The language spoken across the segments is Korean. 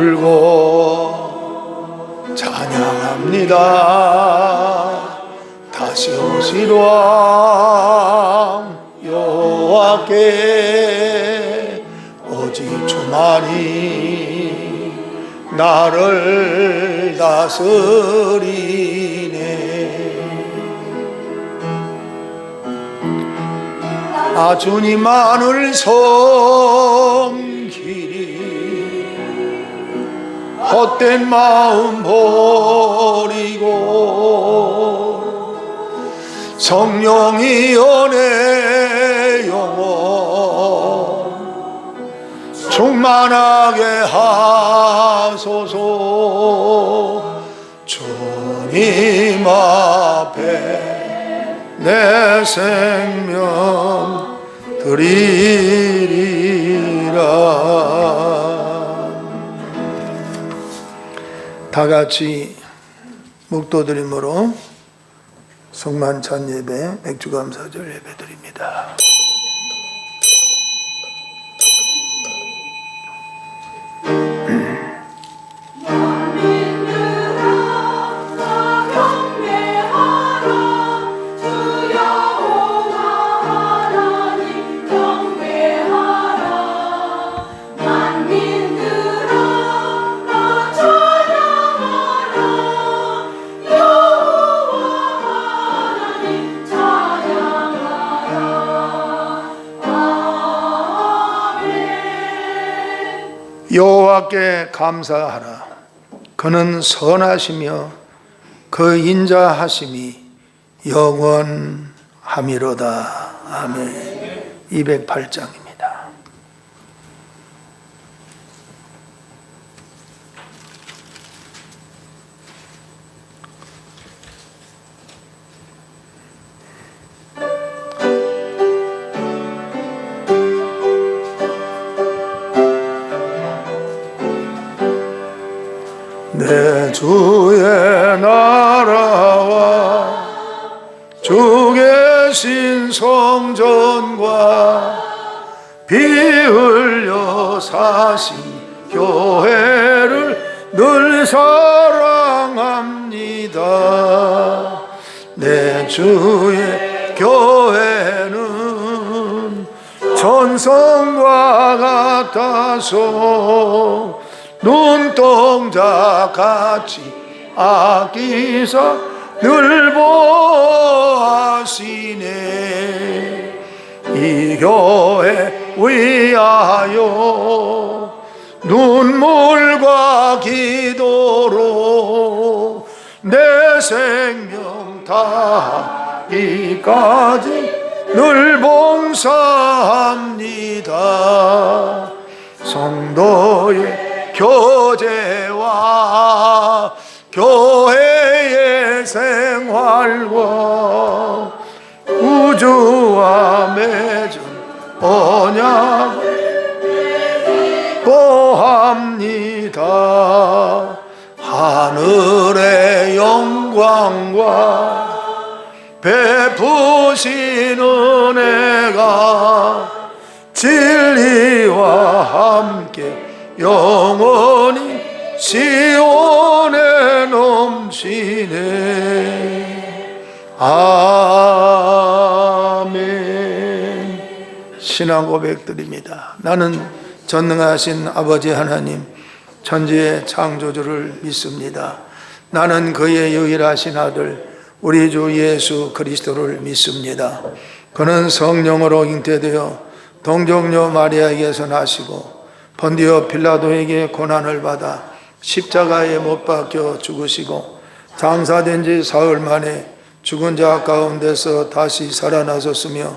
불고 찬양합니다. 다시 오시러 왕 여호와께 오직 주만이 나를 다스리네. 나 주님만을 섬기리 헛된 마음 버리고 성령이여 내 영혼 충만하게 하소서. 주님 앞에 내 생명 드리리라. 다 같이 묵도드림으로 성만찬 예배, 맥주감사절 예배 드립니다. 여호와께 감사하라. 그는 선하시며 그 인자하심이 영원하미로다. 아멘. 208장입니다. 내 주의 나라와 주 계신 성전과 피 흘려 사신 교회를 늘 사랑합니다. 내 주의 교회는 천성과 같아서 눈동자같이 아끼사 늘 보하시네. 이 교회 위하여 눈물과 기도로 내 생명 다하기까지 늘 봉사합니다. 성도의 교제와 교회의 생활과 우주와 맺은 언약을 보합니다. 하늘의 영광과 베푸신 은혜가 진리와 함께 영원히 시온에 넘치네. 아멘. 신앙 고백드립니다. 나는 전능하신 아버지 하나님 천지의 창조주를 믿습니다. 나는 그의 유일하신 아들 우리 주 예수 그리스도를 믿습니다. 그는 성령으로 잉태되어 동정녀 마리아에게서 나시고 본디오 빌라도에게 고난을 받아 십자가에 못 박혀 죽으시고 장사된 지 사흘 만에 죽은 자 가운데서 다시 살아나셨으며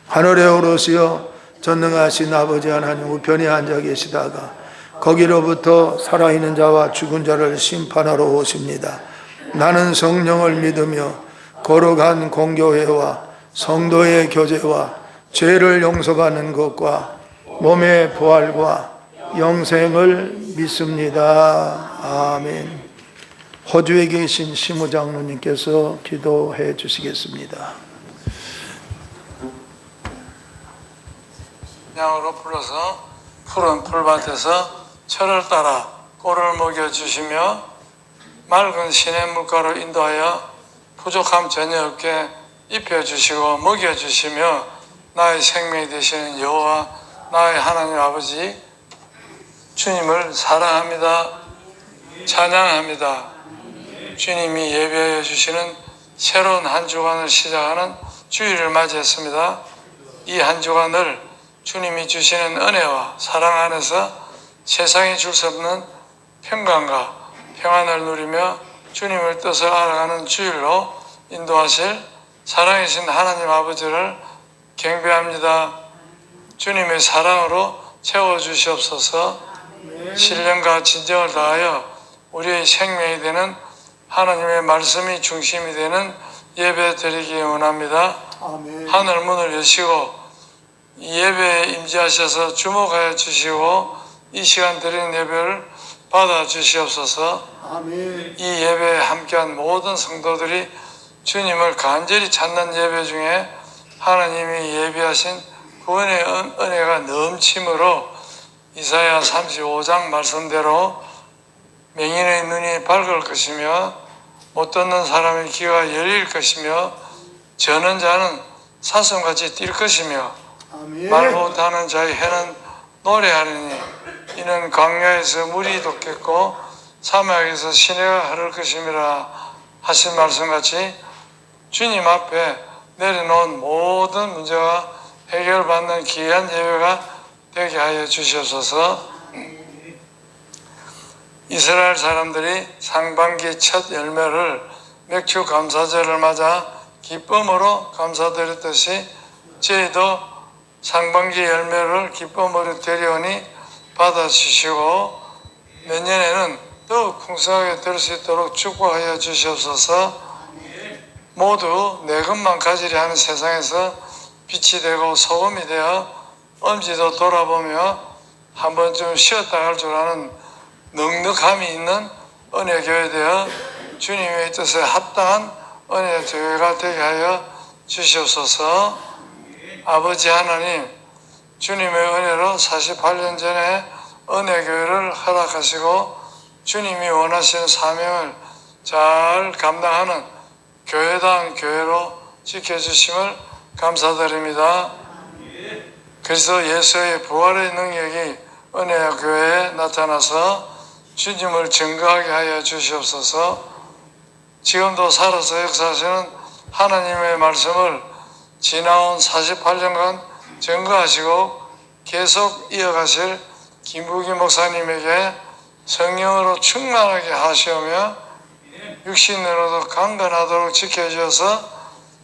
하늘에 오르시어 전능하신 아버지 하나님 우편에 앉아 계시다가 거기로부터 살아있는 자와 죽은 자를 심판하러 오십니다. 나는 성령을 믿으며 거룩한 공교회와 성도의 교제와 죄를 용서받는 것과 몸의 부활과 영생을 믿습니다. 아멘. 호주에 계신 시무 장로님께서 기도해 주시겠습니다. 양으로 불러서 푸른 풀밭에서 철을 따라 꼴을 먹여주시며 맑은 신의 물가로 인도하여 부족함 전혀 없게 입혀주시고 먹여주시며 나의 생명이 되시는 여호와 나의 하나님 아버지 주님을 사랑합니다. 찬양합니다. 주님이 예배하여 주시는 새로운 한 주간을 시작하는 주일을 맞이했습니다. 이 한 주간을 주님이 주시는 은혜와 사랑 안에서 세상이 줄 수 없는 평강과 평안을 누리며 주님의 뜻을 알아가는 주일로 인도하실 사랑이신 하나님 아버지를 경배합니다. 주님의 사랑으로 채워주시옵소서. 신령과 진정을 다하여 우리의 생명이 되는 하나님의 말씀이 중심이 되는 예배 드리기 원합니다. 아멘. 하늘 문을 여시고 이 예배에 임재하셔서 주목하여 주시고 이 시간 드리는 예배를 받아 주시옵소서. 아멘. 이 예배에 함께한 모든 성도들이 주님을 간절히 찾는 예배 중에 하나님이 예비하신 구원의 은혜가 넘침으로 이사야 35장 말씀대로 맹인의 눈이 밝을 것이며 못 듣는 사람의 귀가 열릴 것이며 저는 자는 사슴같이 뛸 것이며 아멘. 말 못하는 자의 혀는 노래하리니 이는 광야에서 물이 돋겠고 사막에서 시내가 흐를 것임이라 하신 말씀같이 주님 앞에 내려놓은 모든 문제가 해결받는 귀한 예배가 되게 하여 주시옵소서. 이스라엘 사람들이 상반기 첫 열매를 맥주 감사절을 맞아 기쁨으로 감사드렸듯이 저희도 상반기 열매를 기쁨으로 드리오니 받아주시고 내년에는 더욱 풍성하게 될 수 있도록 축복하여 주시옵소서. 모두 내 것만 가지려 하는 세상에서 빛이 되고 소금이 되어 엄지도 돌아보며 한 번쯤 쉬었다 갈 줄 아는 넉넉함이 있는 은혜교회 되어 주님의 뜻에 합당한 은혜교회가 되게 하여 주시옵소서. 아버지 하나님, 주님의 은혜로 48년 전에 은혜교회를 허락하시고 주님이 원하시는 사명을 잘 감당하는 교회다운 교회로 지켜주심을 감사드립니다. 그래서 예수의 부활의 능력이 은혜교회에 나타나서 주님을 증거하게 하여 주시옵소서. 지금도 살아서 역사하시는 하나님의 말씀을 지나온 48년간 증거하시고 계속 이어가실 김부기 목사님에게 성령으로 충만하게 하시오며 육신으로도 강건하도록 지켜주셔서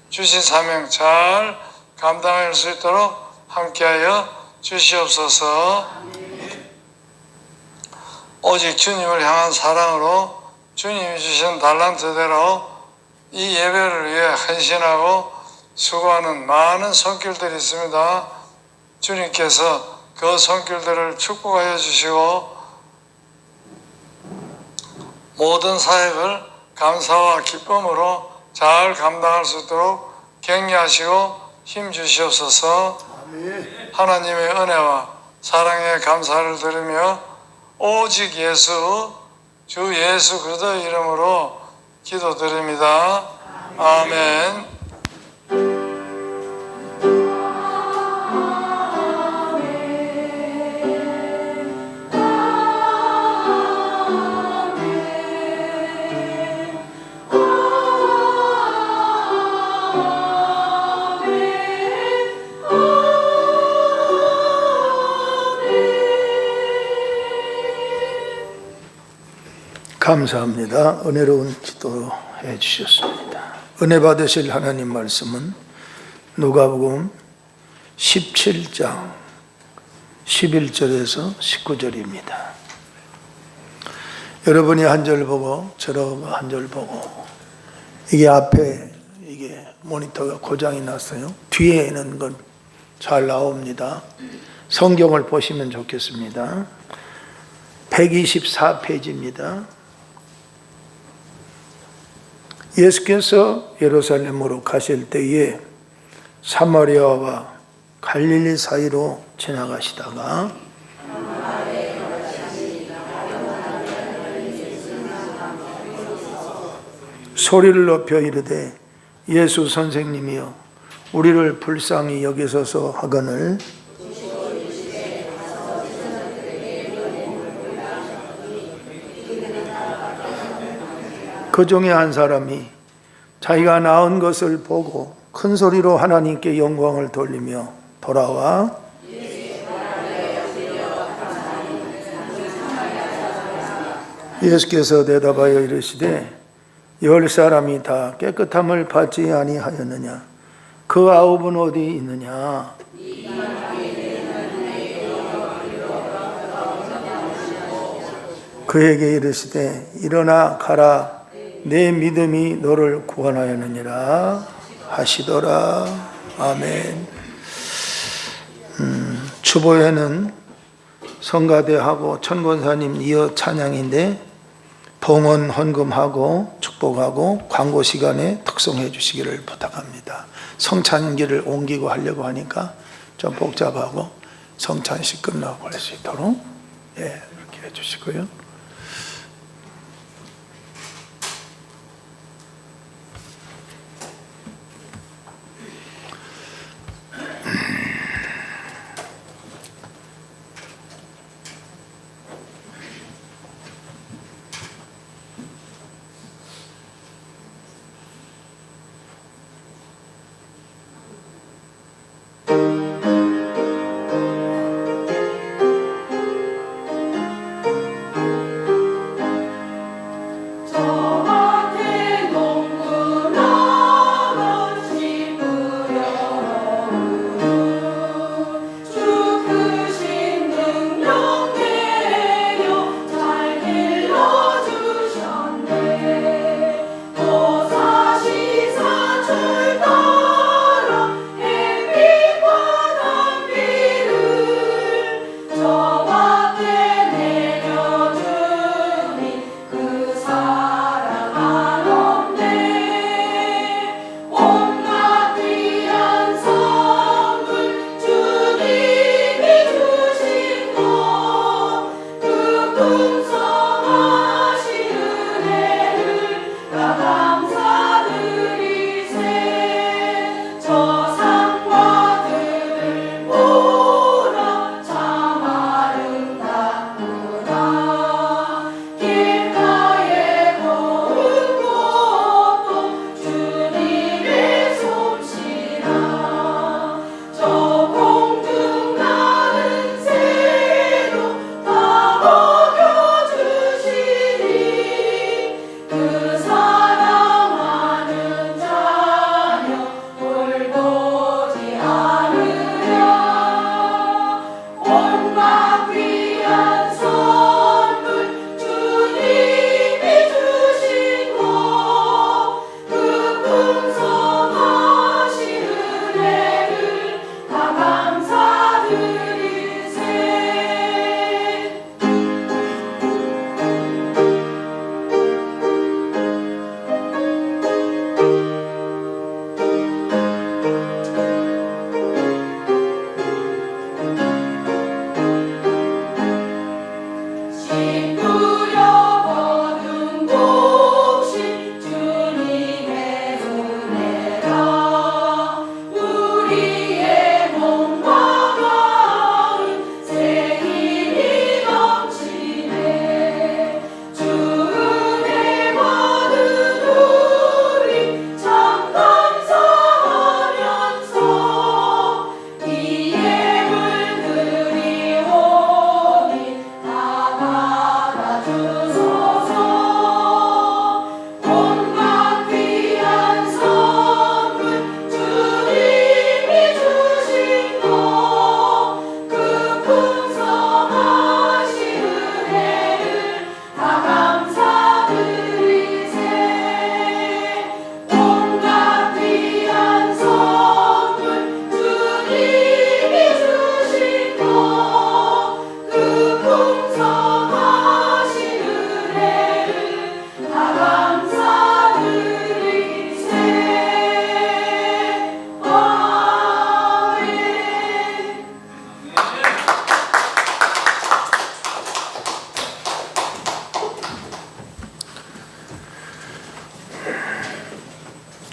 주신 사명 잘 감당할 수 있도록 함께하여 주시옵소서. 오직 주님을 향한 사랑으로 주님이 주신 달란트대로 이 예배를 위해 헌신하고 수고하는 많은 손길들이 있습니다. 주님께서 그 손길들을 축복하여 주시고 모든 사역을 감사와 기쁨으로 잘 감당할 수 있도록 격려하시고 힘 주시옵소서. 하나님의 은혜와 사랑에 감사를 드리며 오직 예수, 주 예수 그리스도의 이름으로 기도드립니다. 아멘. 감사합니다. 은혜로운 기도해 주셨습니다. 은혜 받으실 하나님 말씀은 누가복음 17장 11절에서 19절입니다. 여러분이 한 절 보고 저러고 한 절 보고 이게 앞에 이게 모니터가 고장이 났어요. 뒤에 있는 건 잘 나옵니다. 성경을 보시면 좋겠습니다. 124페이지입니다. 예수께서 예루살렘으로 가실 때에 사마리아와 갈릴리 사이로 지나가시다가 소리를 높여 이르되 예수 선생님이여 우리를 불쌍히 여기소서 하거늘 그 중에 한 사람이 자기가 낳은 것을 보고 큰 소리로 하나님께 영광을 돌리며 돌아와 예수께서 대답하여 이르시되 10사람이 다 깨끗함을 받지 아니하였느냐 그 9은 어디 있느냐 그에게 이르시되 일어나 가라 내 믿음이 너를 구원하였느니라 하시더라. 아멘. 추보회는 성가대하고 천권사님 이어 찬양인데 봉헌 헌금하고 축복하고 광고 시간에 특송해 주시기를 부탁합니다. 성찬기를 옮기고 하려고 하니까 좀 복잡하고 성찬식 끝나고 할 수 있도록 이렇게 해주시고요.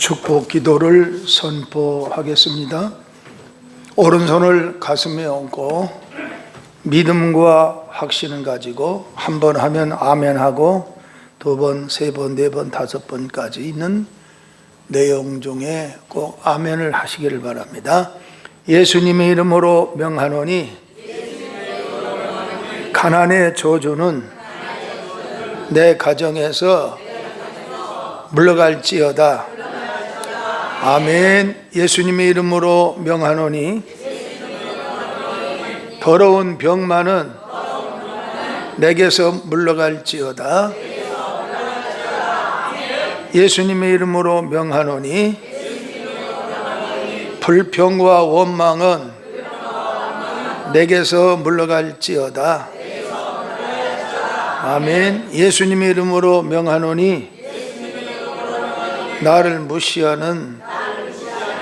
축복 기도를 선포하겠습니다. 오른손을 가슴에 얹고 믿음과 확신을 가지고 한 번 하면 아멘하고 두 번, 세 번, 네 번, 다섯 번까지 있는 내용 중에 꼭 아멘을 하시기를 바랍니다. 예수님의 이름으로 명하노니 가난의 저주는 내 가정에서 물러갈지어다. 아멘. 예수님의 이름으로 명하노니 더러운 병만은 내게서 물러갈지어다. 예수님의 이름으로 명하노니 불평과 원망은 내게서 물러갈지어다. 아멘. 예수님의 이름으로 명하노니 나를 무시하는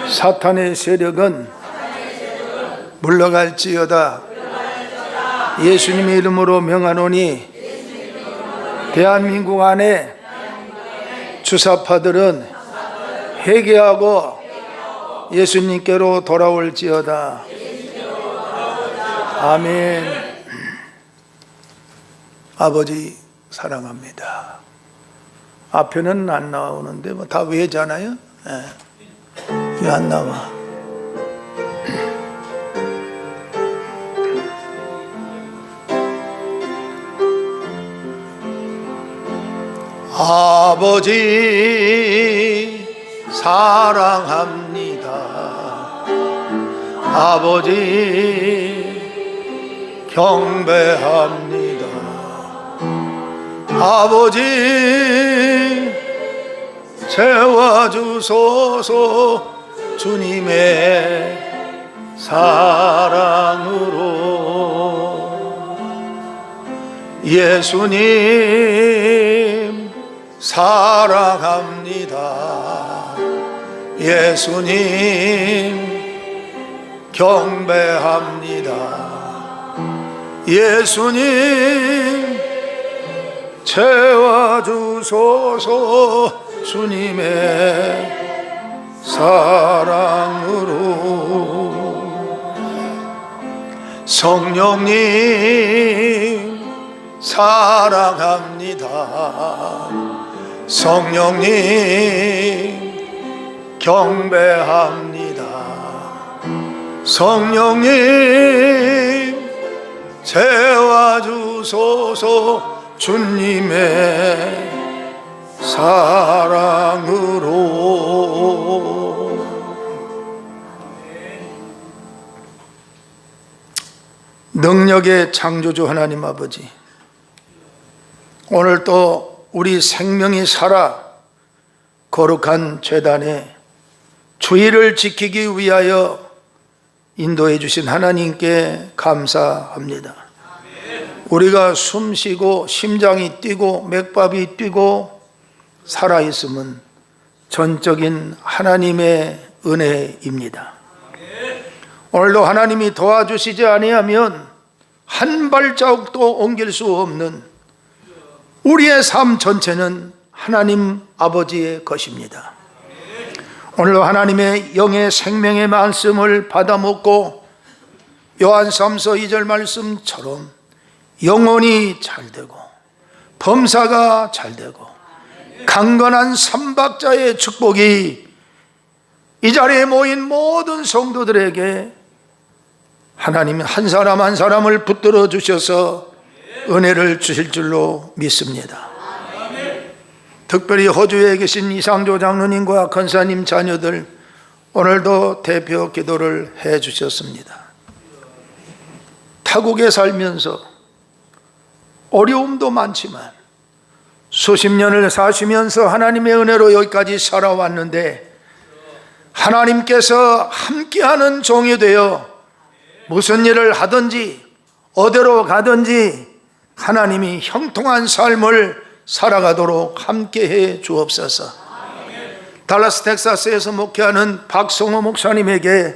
사탄의 세력은 물러갈지어다. 예수님의 이름으로 명하노니 대한민국 안에 주사파들은 회개하고 예수님께로 돌아올지어다. 아멘. 아버지 사랑합니다. 앞에는 안 나오는데 뭐 다 외잖아요. 왜 안 나와? 아버지 사랑합니다. 아버지 경배합니다. 아버지 채워주소서 주님의 사랑으로. 예수님 사랑합니다. 예수님 경배합니다. 예수님 채워주소서 주님의 사랑으로. 성령님 사랑합니다. 성령님 경배합니다. 성령님 채워주소서 주님의 사랑으로. 능력의 창조주 하나님 아버지, 오늘 또 우리 생명이 살아 거룩한 제단에 주의를 지키기 위하여 인도해 주신 하나님께 감사합니다. 우리가 숨쉬고 심장이 뛰고 맥박이 뛰고 살아있음은 전적인 하나님의 은혜입니다. 오늘도 하나님이 도와주시지 아니하면 한 발자국도 옮길 수 없는 우리의 삶 전체는 하나님 아버지의 것입니다. 오늘도 하나님의 영의 생명의 말씀을 받아먹고 요한 3서 2절 말씀처럼 영혼이 잘되고 범사가 잘되고 강건한 삼박자의 축복이 이 자리에 모인 모든 성도들에게 하나님 한 사람 한 사람을 붙들어 주셔서 은혜를 주실 줄로 믿습니다. 특별히 호주에 계신 이상조 장로님과 권사님 자녀들 오늘도 대표 기도를 해 주셨습니다. 타국에 살면서 어려움도 많지만 수십 년을 사시면서 하나님의 은혜로 여기까지 살아왔는데 하나님께서 함께하는 종이 되어 무슨 일을 하든지 어디로 가든지 하나님이 형통한 삶을 살아가도록 함께해 주옵소서. 달라스 텍사스에서 목회하는 박성호 목사님에게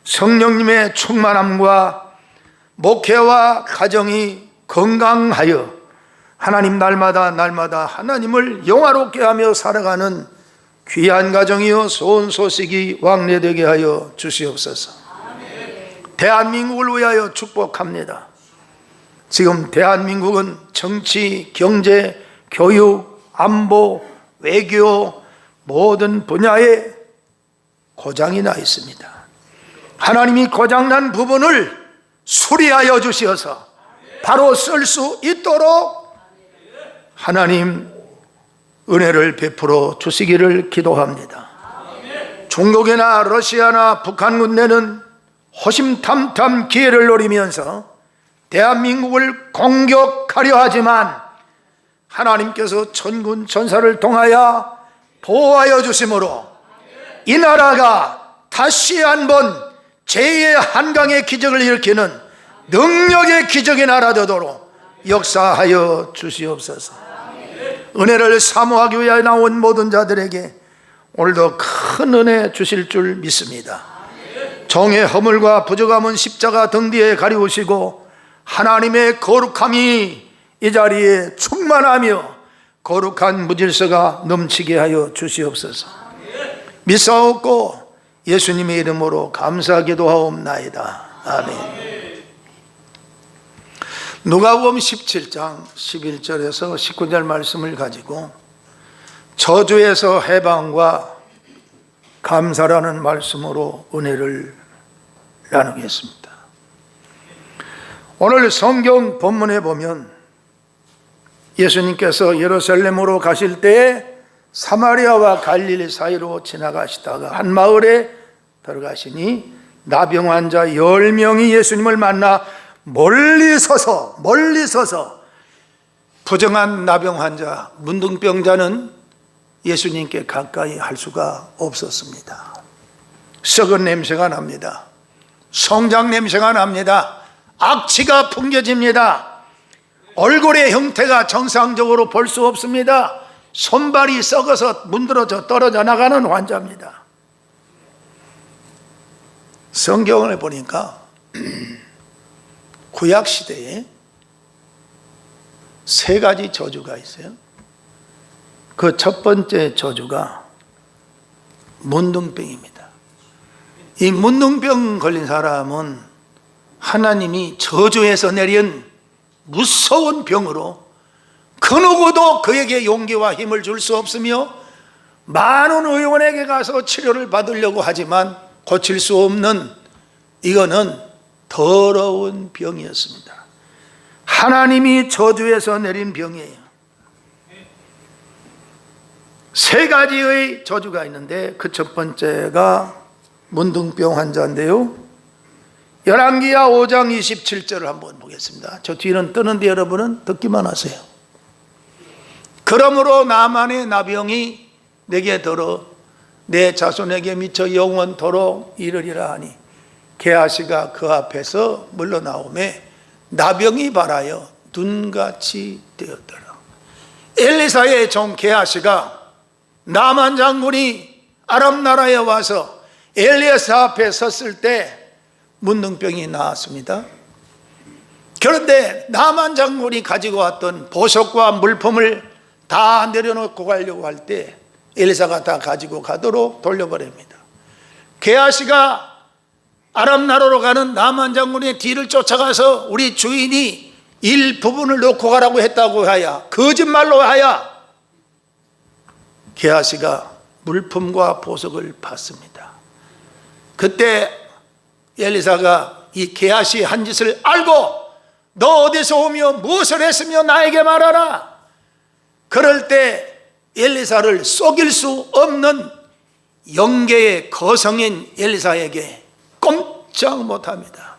성령님의 충만함과 목회와 가정이 건강하여 하나님 날마다 하나님을 영화롭게 하며 살아가는 귀한 가정이요 좋은 소식이 왕래되게 하여 주시옵소서. 대한민국을 위하여 축복합니다. 지금 대한민국은 정치, 경제, 교육, 안보, 외교 모든 분야에 고장이 나 있습니다. 하나님이 고장난 부분을 수리하여 주시어서 바로 쓸 수 있도록 하나님 은혜를 베풀어 주시기를 기도합니다. 중국이나 러시아나 북한 군대는 호심탐탐 기회를 노리면서 대한민국을 공격하려 하지만 하나님께서 천군 천사를 통하여 보호하여 주심으로 이 나라가 다시 한번 제2의 한강의 기적을 일으키는 능력의 기적의 나라 되도록 역사하여 주시옵소서. 은혜를 사모하기 위하여 나온 모든 자들에게 오늘도 큰 은혜 주실 줄 믿습니다. 정의 허물과 부족함은 십자가 등 뒤에 가리우시고 하나님의 거룩함이 이 자리에 충만하며 거룩한 무질서가 넘치게 하여 주시옵소서. 믿사옵고 예수님의 이름으로 감사 기도하옵나이다. 아멘. 누가복음 17장 11절에서 19절 말씀을 가지고 저주에서 해방과 감사라는 말씀으로 은혜를 나누겠습니다. 오늘 성경 본문에 보면 예수님께서 예루살렘으로 가실 때에 사마리아와 갈릴리 사이로 지나가시다가 한 마을에 들어가시니 나병 환자 10명이 예수님을 만나 멀리 서서 부정한 나병 환자, 문둥병자는 예수님께 가까이 할 수가 없었습니다. 썩은 냄새가 납니다. 성장 냄새가 납니다. 악취가 풍겨집니다. 얼굴의 형태가 정상적으로 볼 수 없습니다. 손발이 썩어서 문드러져 떨어져 나가는 환자입니다. 성경을 보니까 구약시대에 3가지 저주가 있어요. 그 첫 번째 저주가 문둥병입니다. 이 문둥병 걸린 사람은 하나님이 저주해서 내린 무서운 병으로 그 누구도 그에게 용기와 힘을 줄 수 없으며 많은 의원에게 가서 치료를 받으려고 하지만 고칠 수 없는, 이거는 더러운 병이었습니다. 하나님이 저주해서 내린 병이에요. 3가지의 저주가 있는데 그 첫 번째가 문둥병 환자인데요. 열왕기하 5장 27절을 한번 보겠습니다. 저 뒤는 뜨는데 여러분은 듣기만 하세요. 그러므로 나만의 나병이 내게 들어 내 자손에게 미쳐 영원토록 이르리라 하니 게하시가 그 앞에서 물러나오매 나병이 발하여 눈같이 되었더라. 엘리사의 종 게하시가 나만 장군이 아람 나라에 와서 엘리야사 앞에 섰을 때 문둥병이 나았습니다. 그런데 나만 장군이 가지고 왔던 보석과 물품을 다 내려놓고 가려고 할 때 엘리사가 다 가지고 가도록 돌려버립니다. 게하시가 아람 나라로 가는 나만 장군의 뒤를 쫓아가서 우리 주인이 일부분을 놓고 가라고 했다고 하여, 거짓말로 하여 게하시가 물품과 보석을 받습니다. 그때 엘리사가 이 게하시 한 짓을 알고 너 어디서 오며 무엇을 했으며 나에게 말하라. 그럴 때 엘리사를 속일 수 없는 영계의 거성인 엘리사에게 꼼짝 못합니다.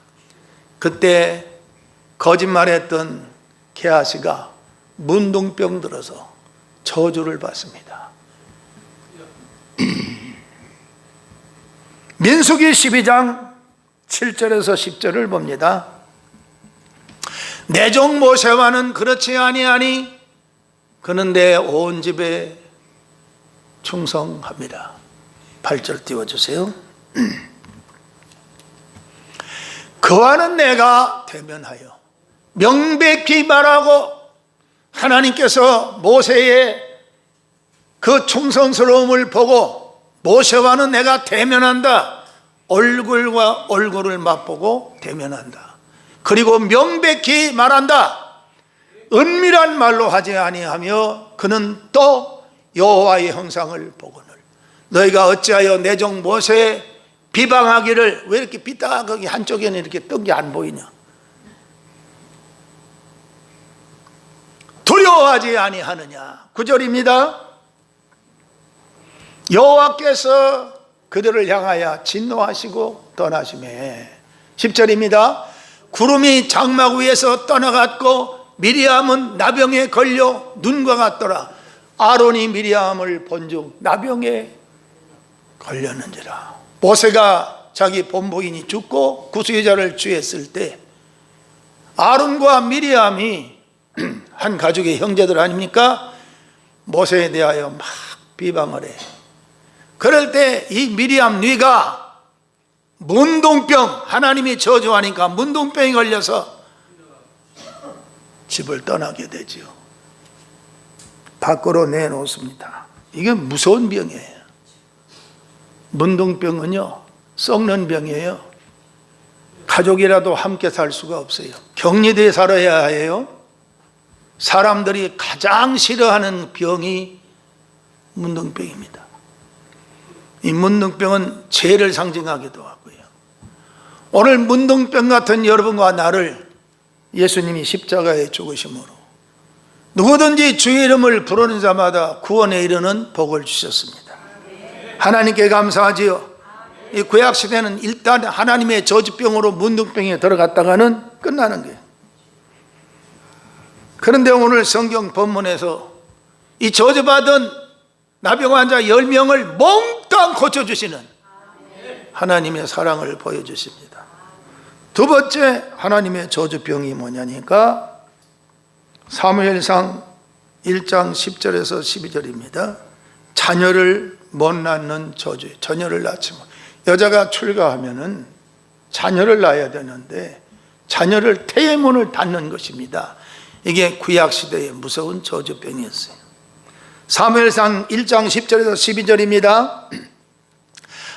그때 거짓말했던 게하시가 문둥병 들어서 저주를 받습니다. 민수기 12장 7절에서 10절을 봅니다. 내 종 모세와는 그렇지 아니하니 그는 내 온 집에 충성합니다. 8절 띄워주세요. 그와는 내가 대면하여 명백히 말하고, 하나님께서 모세의 그 충성스러움을 보고 모세와는 내가 대면한다. 얼굴과 얼굴을 맛보고 대면한다. 그리고 명백히 말한다. 은밀한 말로 하지 아니하며 그는 또 여호와의 형상을 보거늘 너희가 어찌하여 내 종 모세 비방하기를, 왜 이렇게 삐딱하게 한쪽에는 이렇게 뜬 게 안 보이냐? 두려워하지 아니하느냐. 9절입니다. 여호와께서 그들을 향하여 진노하시고 떠나시매. 10절입니다. 구름이 장막 위에서 떠나갔고 미리암은 나병에 걸려 눈과 같더라. 아론이 미리암을 본즉 나병에 걸렸는지라. 모세가 자기 본보인이 죽고 구수여자를 취했을 때 아론과 미리암이 한 가족의 형제들 아닙니까? 모세에 대하여 막 비방을 해. 그럴 때 이 미리암 뉘가 문둥병, 하나님이 저주하니까 문둥병이 걸려서 집을 떠나게 되지요. 밖으로 내놓습니다. 이게 무서운 병이에요. 문둥병은요, 썩는 병이에요. 가족이라도 함께 살 수가 없어요. 격리되어 살아야 해요. 사람들이 가장 싫어하는 병이 문둥병입니다. 이 문둥병은 죄를 상징하기도 하고요. 오늘 문둥병 같은 여러분과 나를 예수님이 십자가에 죽으심으로 누구든지 주의 이름을 부르는 자마다 구원에 이르는 복을 주셨습니다. 하나님께 감사하지요. 이 구약시대는 일단 하나님의 저주병으로 문둥병에 들어갔다가는 끝나는 거예요. 그런데 오늘 성경 본문에서 이 저주받은 나병 환자 10명을 몽땅 고쳐주시는 하나님의 사랑을 보여주십니다. 두 번째 하나님의 저주병이 뭐냐니까 사무엘상 1장 10절에서 12절입니다. 자녀를 못 낳는 저주. 자녀를 낳지 못. 여자가 출가하면은 자녀를 낳아야 되는데 자녀를 태의 문을 닫는 것입니다. 이게 구약시대의 무서운 저주병이었어요. 사무엘상 1장 10절에서 12절입니다.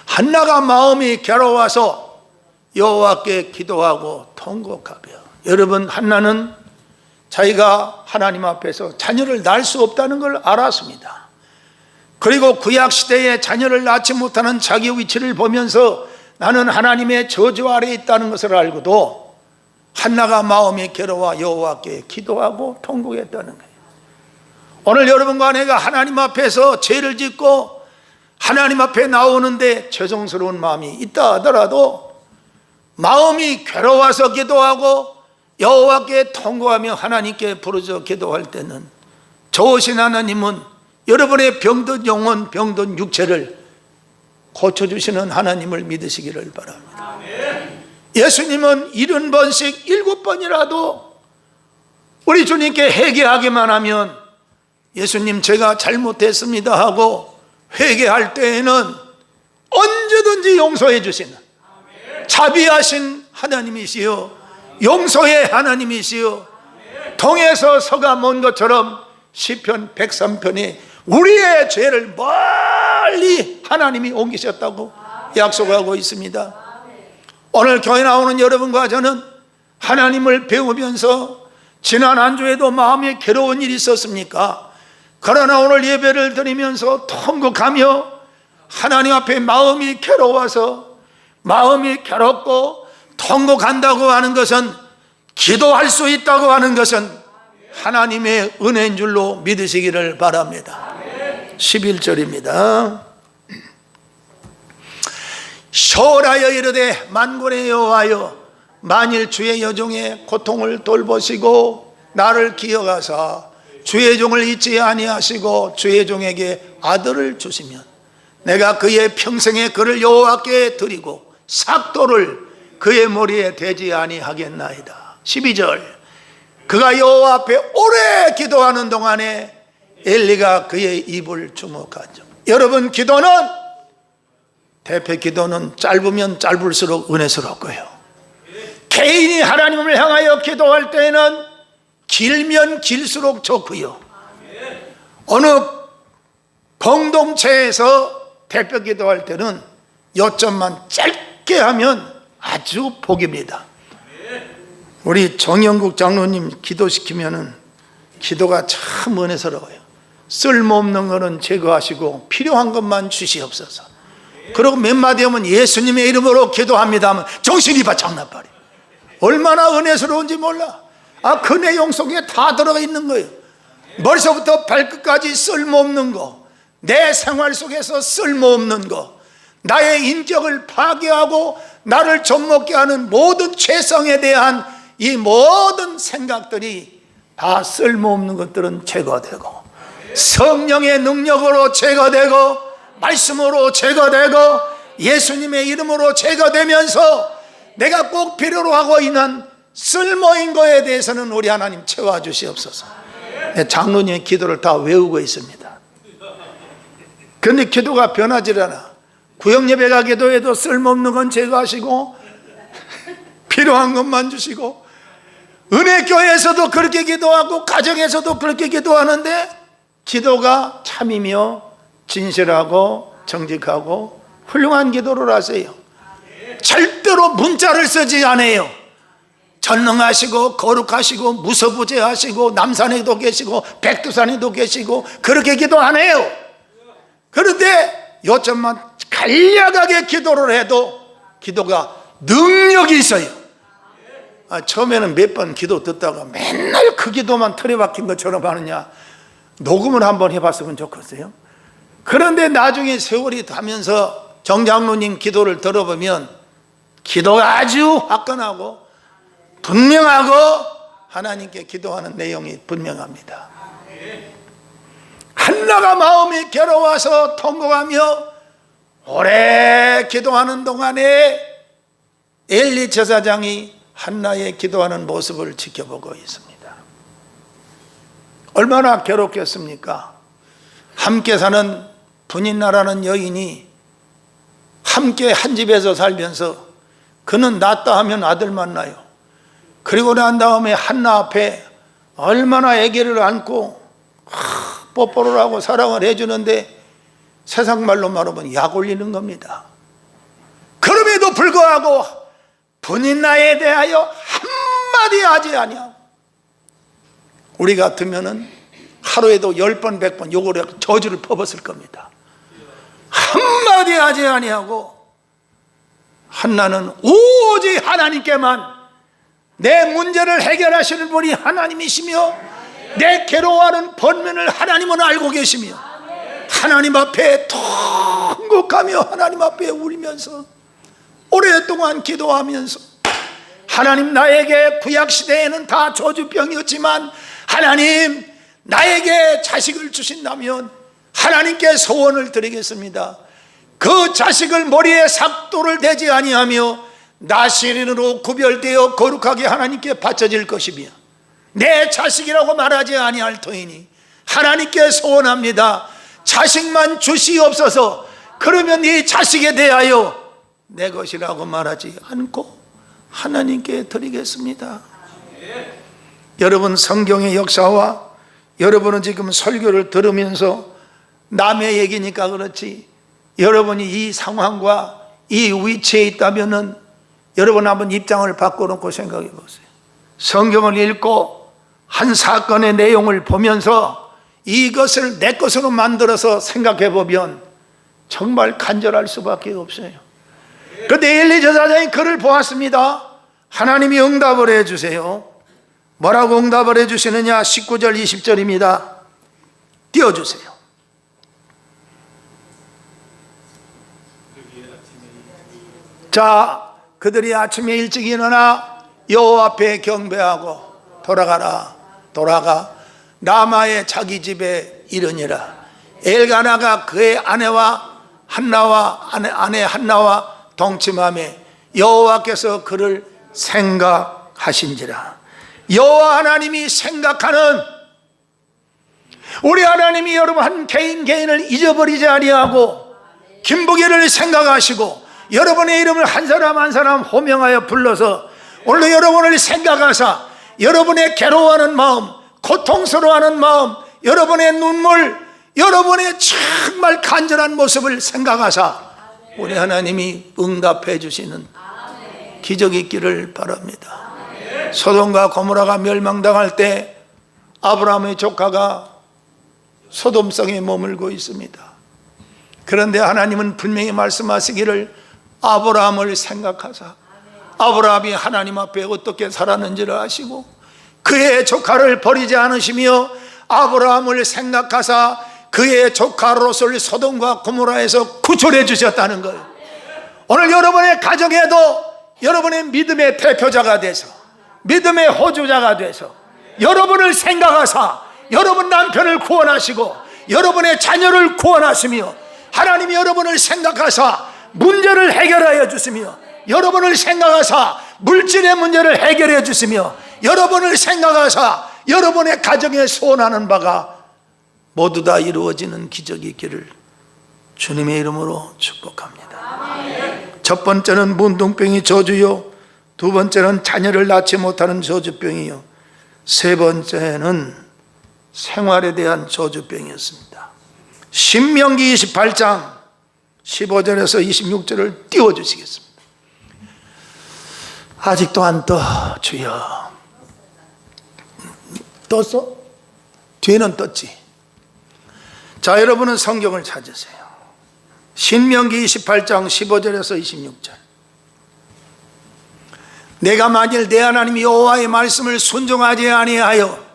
한나가 마음이 괴로워서 여호와께 기도하고 통곡하며. 여러분, 한나는 자기가 하나님 앞에서 자녀를 낳을 수 없다는 걸 알았습니다. 그리고 구약시대에 자녀를 낳지 못하는 자기 위치를 보면서 나는 하나님의 저주 아래에 있다는 것을 알고도 한나가 마음이 괴로워 여호와께 기도하고 통곡했다는 거예요. 오늘 여러분과 내가 하나님 앞에서 죄를 짓고 하나님 앞에 나오는데 죄송스러운 마음이 있다 하더라도 마음이 괴로워서 기도하고 여호와께 통곡하며 하나님께 부르짖어 기도할 때는 좋으신 하나님은 여러분의 병든 영혼, 병든 육체를 고쳐주시는 하나님을 믿으시기를 바랍니다. 예수님은 70번씩 7번이라도 우리 주님께 회개하기만 하면 예수님 제가 잘못했습니다 하고 회개할 때에는 언제든지 용서해 주시는 자비하신 하나님이시요 용서의 하나님이시요 동에서 서가 먼 것처럼 시편 103편에 우리의 죄를 멀리 하나님이 옮기셨다고 약속하고 있습니다. 오늘 교회 나오는 여러분과 저는 하나님을 배우면서 지난 한 주에도 마음이 괴로운 일이 있었습니까? 그러나 오늘 예배를 드리면서 통곡하며 하나님 앞에 마음이 괴로워서 마음이 괴롭고 통곡한다고 하는 것은 기도할 수 있다고 하는 것은 하나님의 은혜인 줄로 믿으시기를 바랍니다. 11절입니다. 쇼라여 이르되 만군의 여호와여 만일 주의 여종의 고통을 돌보시고 나를 기억하사 주의 종을 잊지 아니하시고 주의 종에게 아들을 주시면 내가 그의 평생에 그를 여호와께 드리고 삭도를 그의 머리에 대지 아니하겠나이다. 12절 그가 여호와 앞에 오래 기도하는 동안에 엘리가 그의 입을 주목하죠. 여러분, 기도는 대표 기도는 짧으면 짧을수록 은혜스럽고요, 개인이 하나님을 향하여 기도할 때에는 길면 길수록 좋고요, 어느 공동체에서 대표 기도할 때는 요점만 짧게 하면 아주 복입니다. 우리 정영국 장로님 기도시키면은 기도가 참 은혜스러워요. 쓸모없는 거는 제거하시고 필요한 것만 주시옵소서. 그리고 몇 마디 하면 예수님의 이름으로 기도합니다 하면 정신이 바짝 나버려요. 얼마나 은혜스러운지 몰라. 그 내용 속에 다 들어가 있는 거예요. 머리서부터 발끝까지 쓸모없는 거, 내 생활 속에서 쓸모없는 거, 나의 인격을 파괴하고 나를 좀먹게 하는 모든 죄성에 대한 이 모든 생각들이 다 쓸모없는 것들은 제거되고, 성령의 능력으로 제거되고, 말씀으로 제거되고, 예수님의 이름으로 제거되면서 내가 꼭 필요로 하고 있는 쓸모인 거에 대해서는 우리 하나님 채워주시옵소서. 장로님의 기도를 다 외우고 있습니다. 그런데 기도가 변하질 않아. 구역예배가 기도해도 쓸모없는 건 제거하시고 필요한 것만 주시고, 은혜교회에서도 그렇게 기도하고 가정에서도 그렇게 기도하는데 기도가 참이며 진실하고 정직하고 훌륭한 기도를 하세요. 절대로 문자를 쓰지 않아요. 전능하시고 거룩하시고 무서부재하시고 남산에도 계시고 백두산에도 계시고 그렇게 기도 안 해요. 그런데 요점만 간략하게 기도를 해도 기도가 능력이 있어요. 처음에는 몇 번 기도 듣다가 맨날 그 기도만 틀에 박힌 것처럼 하느냐, 녹음을 한번 해봤으면 좋겠어요. 그런데 나중에 세월이 가면서 정장로님 기도를 들어보면 기도가 아주 화끈하고 분명하고 하나님께 기도하는 내용이 분명합니다. 한나가 마음이 괴로워서 통곡하며 오래 기도하는 동안에 엘리 제사장이 한나의 기도하는 모습을 지켜보고 있습니다. 얼마나 괴롭겠습니까? 함께 사는 분인나라는 여인이 함께 한 집에서 살면서 그는 낳다 하면 아들 만나요. 그리고 난 다음에 한나 앞에 얼마나 아기를 안고 뽀뽀를 하고 사랑을 해주는데 세상 말로 말하면 약 올리는 겁니다. 그럼에도 불구하고 분인나에 대하여 한마디 하지 아니하고, 우리 같으면은 하루에도 10번 100번 욕을 저주를 퍼붓을 겁니다. 한마디 하지 아니하고 한나는 오직 하나님께만, 내 문제를 해결하시는 분이 하나님이시며 내 괴로워하는 번면을 하나님은 알고 계시며 하나님 앞에 통곡하며 하나님 앞에 울면서 오랫동안 기도하면서, 하나님 나에게 구약시대에는 다 저주병이었지만 하나님 나에게 자식을 주신다면 하나님께 소원을 드리겠습니다. 그 자식을 머리에 삭도를 대지 아니하며 나시린으로 구별되어 거룩하게 하나님께 바쳐질 것이며 내 자식이라고 말하지 아니할 터이니 하나님께 소원합니다. 자식만 주시옵소서. 그러면 이 자식에 대하여 내 것이라고 말하지 않고 하나님께 드리겠습니다. 여러분, 성경의 역사와 여러분은 지금 설교를 들으면서 남의 얘기니까 그렇지, 여러분이 이 상황과 이 위치에 있다면은 여러분 한번 입장을 바꿔놓고 생각해 보세요. 성경을 읽고 한 사건의 내용을 보면서 이것을 내 것으로 만들어서 생각해 보면 정말 간절할 수밖에 없어요. 그런데 엘리 제사장이 그를 보았습니다. 하나님이 응답을 해주세요. 뭐라고 응답을 해주시느냐? 19절 20절입니다 띄워주세요. 자, 그들이 아침에 일찍 일어나 여호와 앞에 경배하고 돌아가 라마의 자기 집에 이르니라. 엘가나가 그의 아내 한나와 동침하며 여호와께서 그를 생각하신지라. 여호와 하나님이 생각하는, 우리 하나님이 여러분 한 개인을 잊어버리지 아니하고 김부기를 생각하시고 여러분의 이름을 한 사람 호명하여 불러서 오늘 여러분을 생각하사 여러분의 괴로워하는 마음, 고통스러워하는 마음, 여러분의 눈물, 여러분의 정말 간절한 모습을 생각하사 우리 하나님이 응답해 주시는 기적이 있기를 바랍니다. 소돔과 고모라가 멸망당할 때 아브라함의 조카가 소돔성에 머물고 있습니다. 그런데 하나님은 분명히 말씀하시기를 아브라함을 생각하사 아브라함이 하나님 앞에 어떻게 살았는지를 아시고 그의 조카를 버리지 않으시며 아브라함을 생각하사 그의 조카 롯을 소돔과 고모라에서 구출해 주셨다는 거예요. 오늘 여러분의 가정에도 여러분의 믿음의 대표자가 돼서 믿음의 호주자가 돼서 여러분을 생각하사 여러분 남편을 구원하시고 여러분의 자녀를 구원하시며 하나님이 여러분을 생각하사 문제를 해결하여 주시며 여러분을 생각하사 물질의 문제를 해결해 주시며 여러분을 생각하사 여러분의 가정에 소원하는 바가 모두 다 이루어지는 기적이 있기를 주님의 이름으로 축복합니다. 첫 번째는 문둥병이 저주요, 두 번째는 자녀를 낳지 못하는 저주병이요, 세 번째는 생활에 대한 저주병이었습니다. 신명기 28장 15절에서 26절을 띄워주시겠습니다. 아직도 안 떠, 주여. 떴어? 뒤에는 떴지. 자, 여러분은 성경을 찾으세요. 신명기 28장 15절에서 26절. 내가 만일 내 하나님 여호와의 말씀을 순종하지 아니하여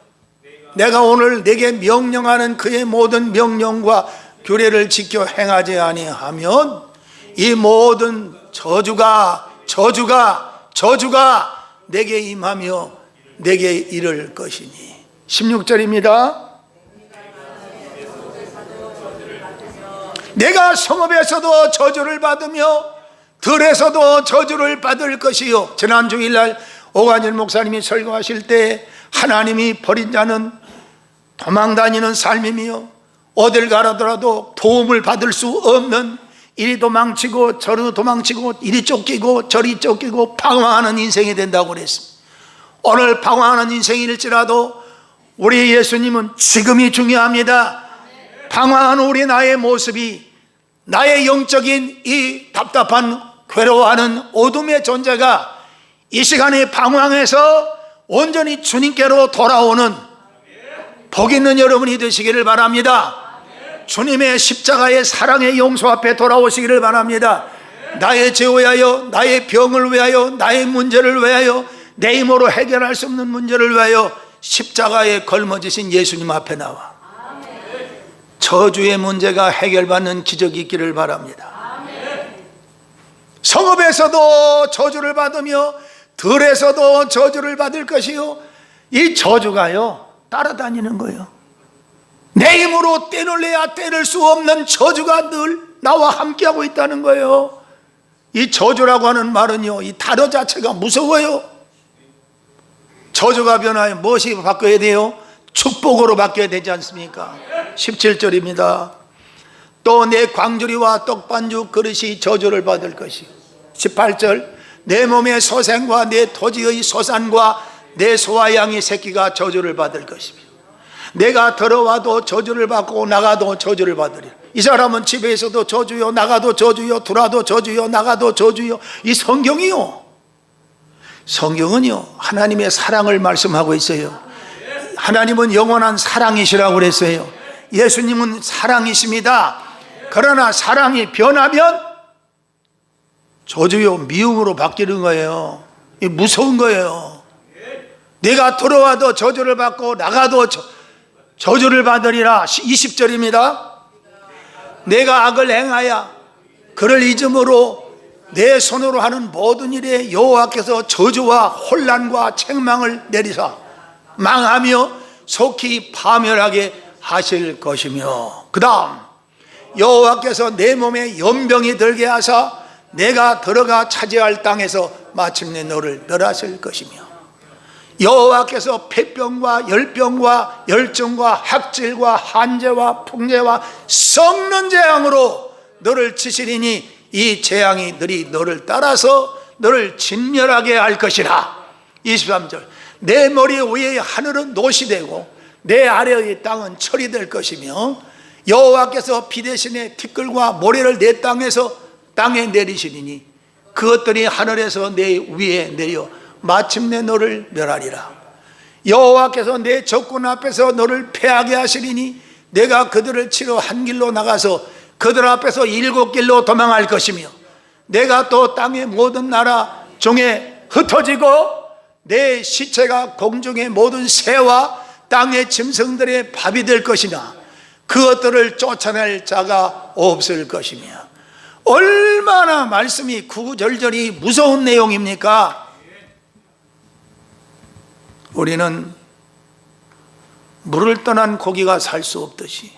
내가 오늘 내게 명령하는 그의 모든 명령과 규례를 지켜 행하지 아니하면 이 모든 저주가 내게 임하며 내게 이를 것이니. 16절입니다. 내가 성읍에서도 저주를 받으며 들에서도 저주를 받을 것이요. 지난 주일날 오관일 목사님이 설교하실 때 하나님이 버린 자는 도망다니는 삶이며 어딜 가더라도 도움을 받을 수 없는, 이리 도망치고 저리 도망치고 이리 쫓기고 저리 쫓기고 방황하는 인생이 된다고 그랬습니다. 오늘 방황하는 인생일지라도 우리 예수님은 지금이 중요합니다. 방황하는 우리 나의 모습이, 나의 영적인 이 답답한 괴로워하는 어둠의 존재가 이 시간에 방황해서 온전히 주님께로 돌아오는 복 있는 여러분이 되시기를 바랍니다. 주님의 십자가의 사랑의 용서 앞에 돌아오시기를 바랍니다. 나의 죄 위하여, 나의 병을 위하여, 나의 문제를 위하여, 내 힘으로 해결할 수 없는 문제를 위하여 십자가에 걸머지신 예수님 앞에 나와 저주의 문제가 해결받는 기적이 있기를 바랍니다. 성읍에서도 저주를 받으며 들에서도 저주를 받을 것이요. 이 저주가요 따라다니는 거예요. 내 힘으로 떼놀래야 떼낼 수 없는 저주가 늘 나와 함께하고 있다는 거예요. 이 저주라고 하는 말은요, 이 단어 자체가 무서워요. 저주가 변하여 무엇이 바뀌어야 돼요? 축복으로 바뀌어야 되지 않습니까? 17절입니다. 또 내 광주리와 떡반죽 그릇이 저주를 받을 것이요. 18절 내 몸의 소생과 내 토지의 소산과 내 소와 양의 새끼가 저주를 받을 것이며 내가 들어와도 저주를 받고 나가도 저주를 받으리라. 이 사람은 집에서도 저주요, 나가도 저주요, 들어와도 저주요, 나가도 저주요. 이 성경이요, 성경은요 하나님의 사랑을 말씀하고 있어요. 하나님은 영원한 사랑이시라고 그랬어요. 예수님은 사랑이십니다. 그러나 사랑이 변하면 저주요, 미움으로 바뀌는 거예요. 이 무서운 거예요. 내가 들어와도 저주를 받고 나가도 저주를 받으리라. 20절입니다. 내가 악을 행하여 그를 잊음으로 내 손으로 하는 모든 일에 여호와께서 저주와 혼란과 책망을 내리사 망하며 속히 파멸하게 하실 것이며, 그 다음 여호와께서 내 몸에 연병이 들게 하사 내가 들어가 차지할 땅에서 마침내 너를 멸하실 것이며 여호와께서 폐병과 열병과 열정과 학질과 한재와 풍재와 썩는 재앙으로 너를 치시리니 이 재앙이 너희 너를 따라서 너를 진멸하게 할 것이라. 23절 내 머리 위의 하늘은 노시 되고 내 아래의 땅은 철이 될 것이며 여호와께서 비 대신에 티끌과 모래를 내 땅에 내리시리니 그것들이 하늘에서 내 위에 내려 마침내 너를 멸하리라. 여호와께서 내 적군 앞에서 너를 패하게 하시리니 내가 그들을 치러 한 길로 나가서 그들 앞에서 7길로 도망할 것이며 내가 또 땅의 모든 나라 중에 흩어지고 내 시체가 공중의 모든 새와 땅의 짐승들의 밥이 될 것이나 그것들을 쫓아낼 자가 없을 것이며. 얼마나 말씀이 구구절절이 무서운 내용입니까? 우리는 물을 떠난 고기가 살 수 없듯이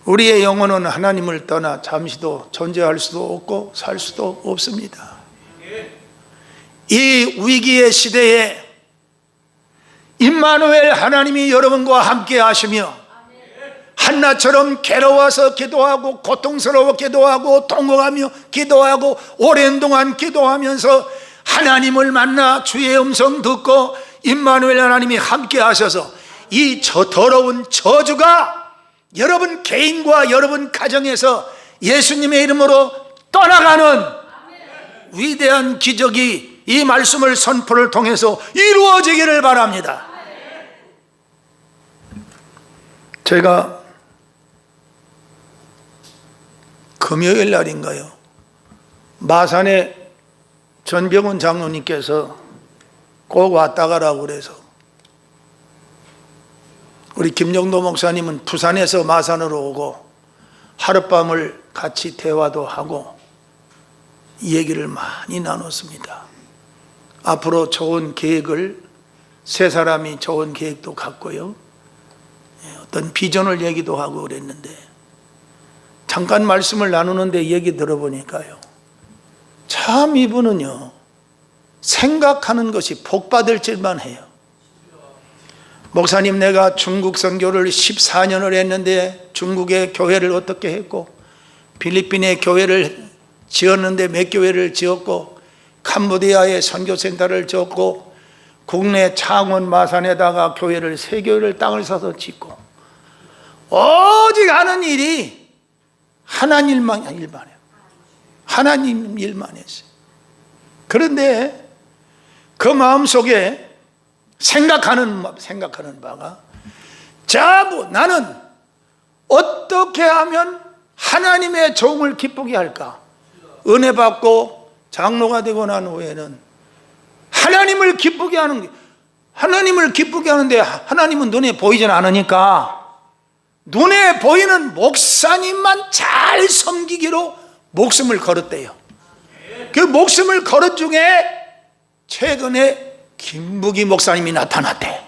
우리의 영혼은 하나님을 떠나 잠시도 존재할 수도 없고 살 수도 없습니다. 이 위기의 시대에 임마누엘 하나님이 여러분과 함께 하시며 한나처럼 괴로워서 기도하고 고통스러워 기도하고 통곡하며 기도하고 오랜 동안 기도하면서 하나님을 만나 주의 음성 듣고 임마누엘 하나님이 함께 하셔서 이 더러운 저주가 여러분 개인과 여러분 가정에서 예수님의 이름으로 떠나가는 위대한 기적이 이 말씀을 선포를 통해서 이루어지기를 바랍니다. 제가 금요일 날인가요? 마산에 전병훈 장로님께서 꼭 왔다 가라고 그래서 우리 김정도 목사님은 부산에서 마산으로 오고 하룻밤을 같이 대화도 하고 얘기를 많이 나눴습니다. 앞으로 좋은 계획을 세 사람이 좋은 계획도 갖고요, 어떤 비전을 얘기도 하고 그랬는데 잠깐 말씀을 나누는데 얘기 들어보니까요, 참 이분은요 생각하는 것이 복받을 줄만 해요. 목사님, 내가 중국 선교를 14년을 했는데 중국의 교회를 어떻게 했고 필리핀의 교회를 지었는데 몇 교회를 지었고 캄보디아의 선교센터를 지었고 국내 창원 마산에다가 교회를 3교회를 땅을 사서 짓고 오직 하는 일이 하나님 일만 해요. 하나님 일만 했어요. 그런데 그 마음속에 생각하는 바가 나는 어떻게 하면 하나님의 종을 기쁘게 할까? 은혜 받고 장로가 되고 난 후에는 하나님을 기쁘게 하는 게, 하나님을 기쁘게 하는데 하나님은 눈에 보이진 않으니까 눈에 보이는 목사님만 잘 섬기기로 목숨을 걸었대요. 그 목숨을 걸은 중에 최근에 김부기 목사님이 나타났대.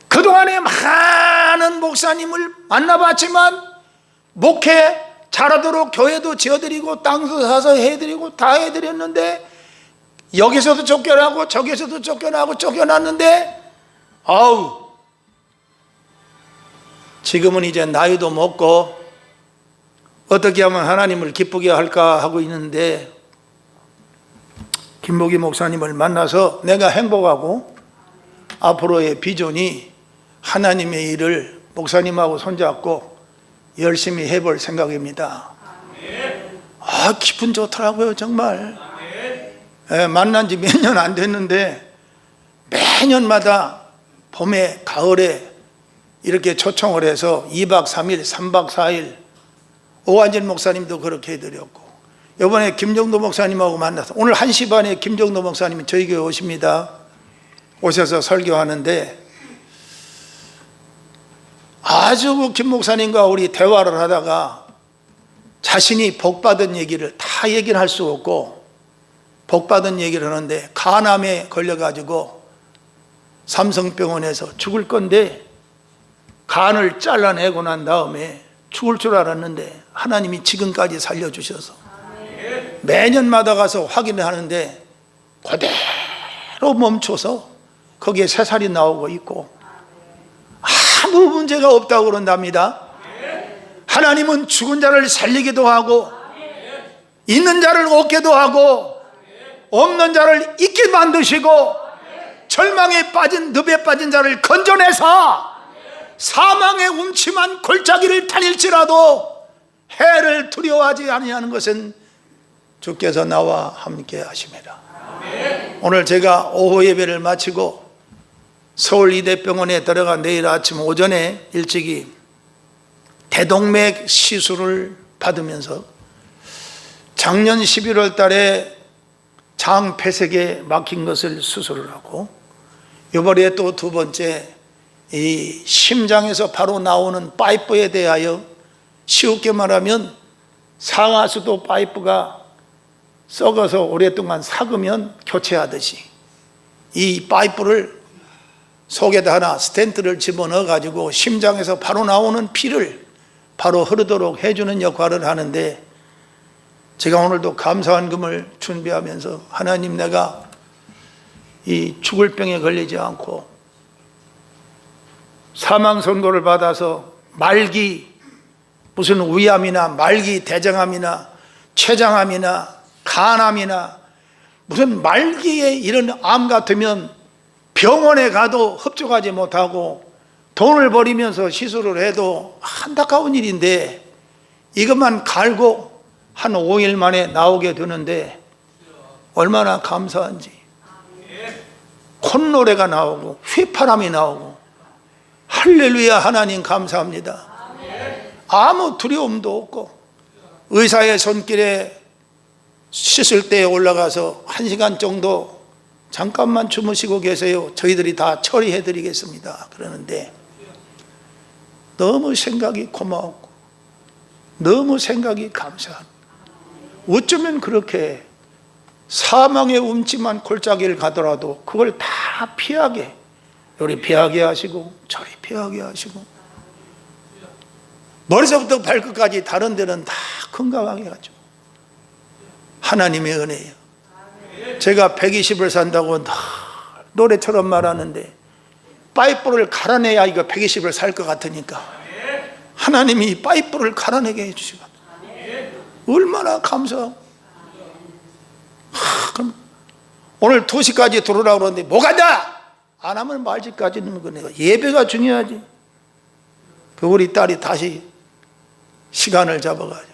그동안에 많은 목사님을 만나봤지만 목회 잘하도록 교회도 지어드리고 땅도 사서 해드리고 다 해드렸는데 여기서도 쫓겨나고 저기서도 쫓겨나고 쫓겨났는데 지금은 이제 나이도 먹고 어떻게 하면 하나님을 기쁘게 할까 하고 있는데 김복희 목사님을 만나서 내가 행복하고 앞으로의 비전이 하나님의 일을 목사님하고 손잡고 열심히 해볼 생각입니다. 기분 좋더라고요, 정말. 만난 지 몇 년 안 됐는데 매년마다 봄에 가을에 이렇게 초청을 해서 2박 3일 3박 4일 오한진 목사님도 그렇게 해드렸고 이번에 김정도 목사님하고 만나서 오늘 1시 반에 김정도 목사님이 저희 교회 오십니다. 오셔서 설교하는데 아주 김 목사님과 우리 대화를 하다가 자신이 복받은 얘기를 다 얘기는 할 수 없고 복받은 얘기를 하는데 간암에 걸려가지고 삼성병원에서 죽을 건데 간을 잘라내고 난 다음에 죽을 줄 알았는데 하나님이 지금까지 살려주셔서 매년마다 가서 확인을 하는데 그대로 멈춰서 거기에 새살이 나오고 있고 아무 문제가 없다고 그런답니다. 하나님은 죽은 자를 살리기도 하고 있는 자를 얻게도 하고 없는 자를 있게 만드시고 절망에 빠진 늪에 빠진 자를 건져내서 사망의 음침한 골짜기를 다닐지라도 해를 두려워하지 아니하는 것은 주께서 나와 함께 하심이라. 오늘 제가 오후 예배를 마치고 서울 이대병원에 들어가 내일 아침 오전에 일찍이 대동맥 시술을 받으면서 작년 11월 달에 장 폐색에 막힌 것을 수술을 하고 이번에 또 두 번째 이 심장에서 바로 나오는 파이프에 대하여 쉽게 말하면 상하수도 파이프가 썩어서 오랫동안 삭으면 교체하듯이 이 파이프를 속에다 하나 스텐트를 집어넣어 가지고 심장에서 바로 나오는 피를 바로 흐르도록 해주는 역할을 하는데, 제가 오늘도 감사헌금을 준비하면서 하나님, 내가 이 죽을 병에 걸리지 않고 사망 선고를 받아서 말기 무슨 위암이나 말기 대장암이나 췌장암이나 간암이나 무슨 말기에 이런 암 같으면 병원에 가도 흡족하지 못하고 돈을 버리면서 시술을 해도 안타까운 일인데, 이것만 갈고 한 5일 만에 나오게 되는데 얼마나 감사한지. 콧노래가 나오고 휘파람이 나오고 할렐루야 하나님 감사합니다. 아무 두려움도 없고 의사의 손길에 씻을 때에 올라가서 1시간 정도 잠깐만 주무시고 계세요. 저희들이 다 처리해 드리겠습니다. 그러는데 너무 생각이 고마웠고 너무 생각이 감사합니다. 어쩌면 그렇게 사망의 음침한 골짜기를 가더라도 그걸 다 피하게, 우리 피하게 하시고 저희 피하게 하시고 머리서부터 발끝까지 다른 데는 다 건강하게 하죠. 하나님의 은혜예요. 제가 120을 산다고 노래처럼 말하는데 파이프를 갈아내야 이거 120을 살 것 같으니까 하나님이 파이프를 갈아내게 해주시고 얼마나 감사하고. 그럼 오늘 2시까지 들어오라고 그러는데 뭐 간다! 안 하면 말지까지는 내가 예배가 중요하지. 그 우리 딸이 다시 시간을 잡아가지고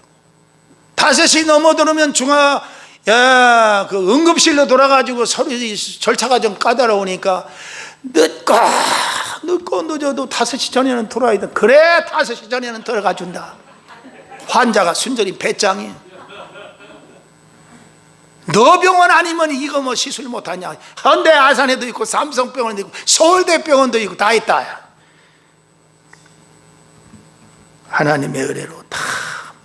5시 넘어들으면 그 응급실로 돌아가지고 소리 절차가 좀 까다로우니까 늦고 늦어도 5시 전에는 들어와야 돼. 그래 5시 전에는 들어가 준다. 환자가 순전히 배짱이. 너 병원 아니면 이거 뭐 시술 못하냐. 현대 아산에도 있고 삼성병원도 있고 서울대병원도 있고 다 있다. 하나님의 은혜로 다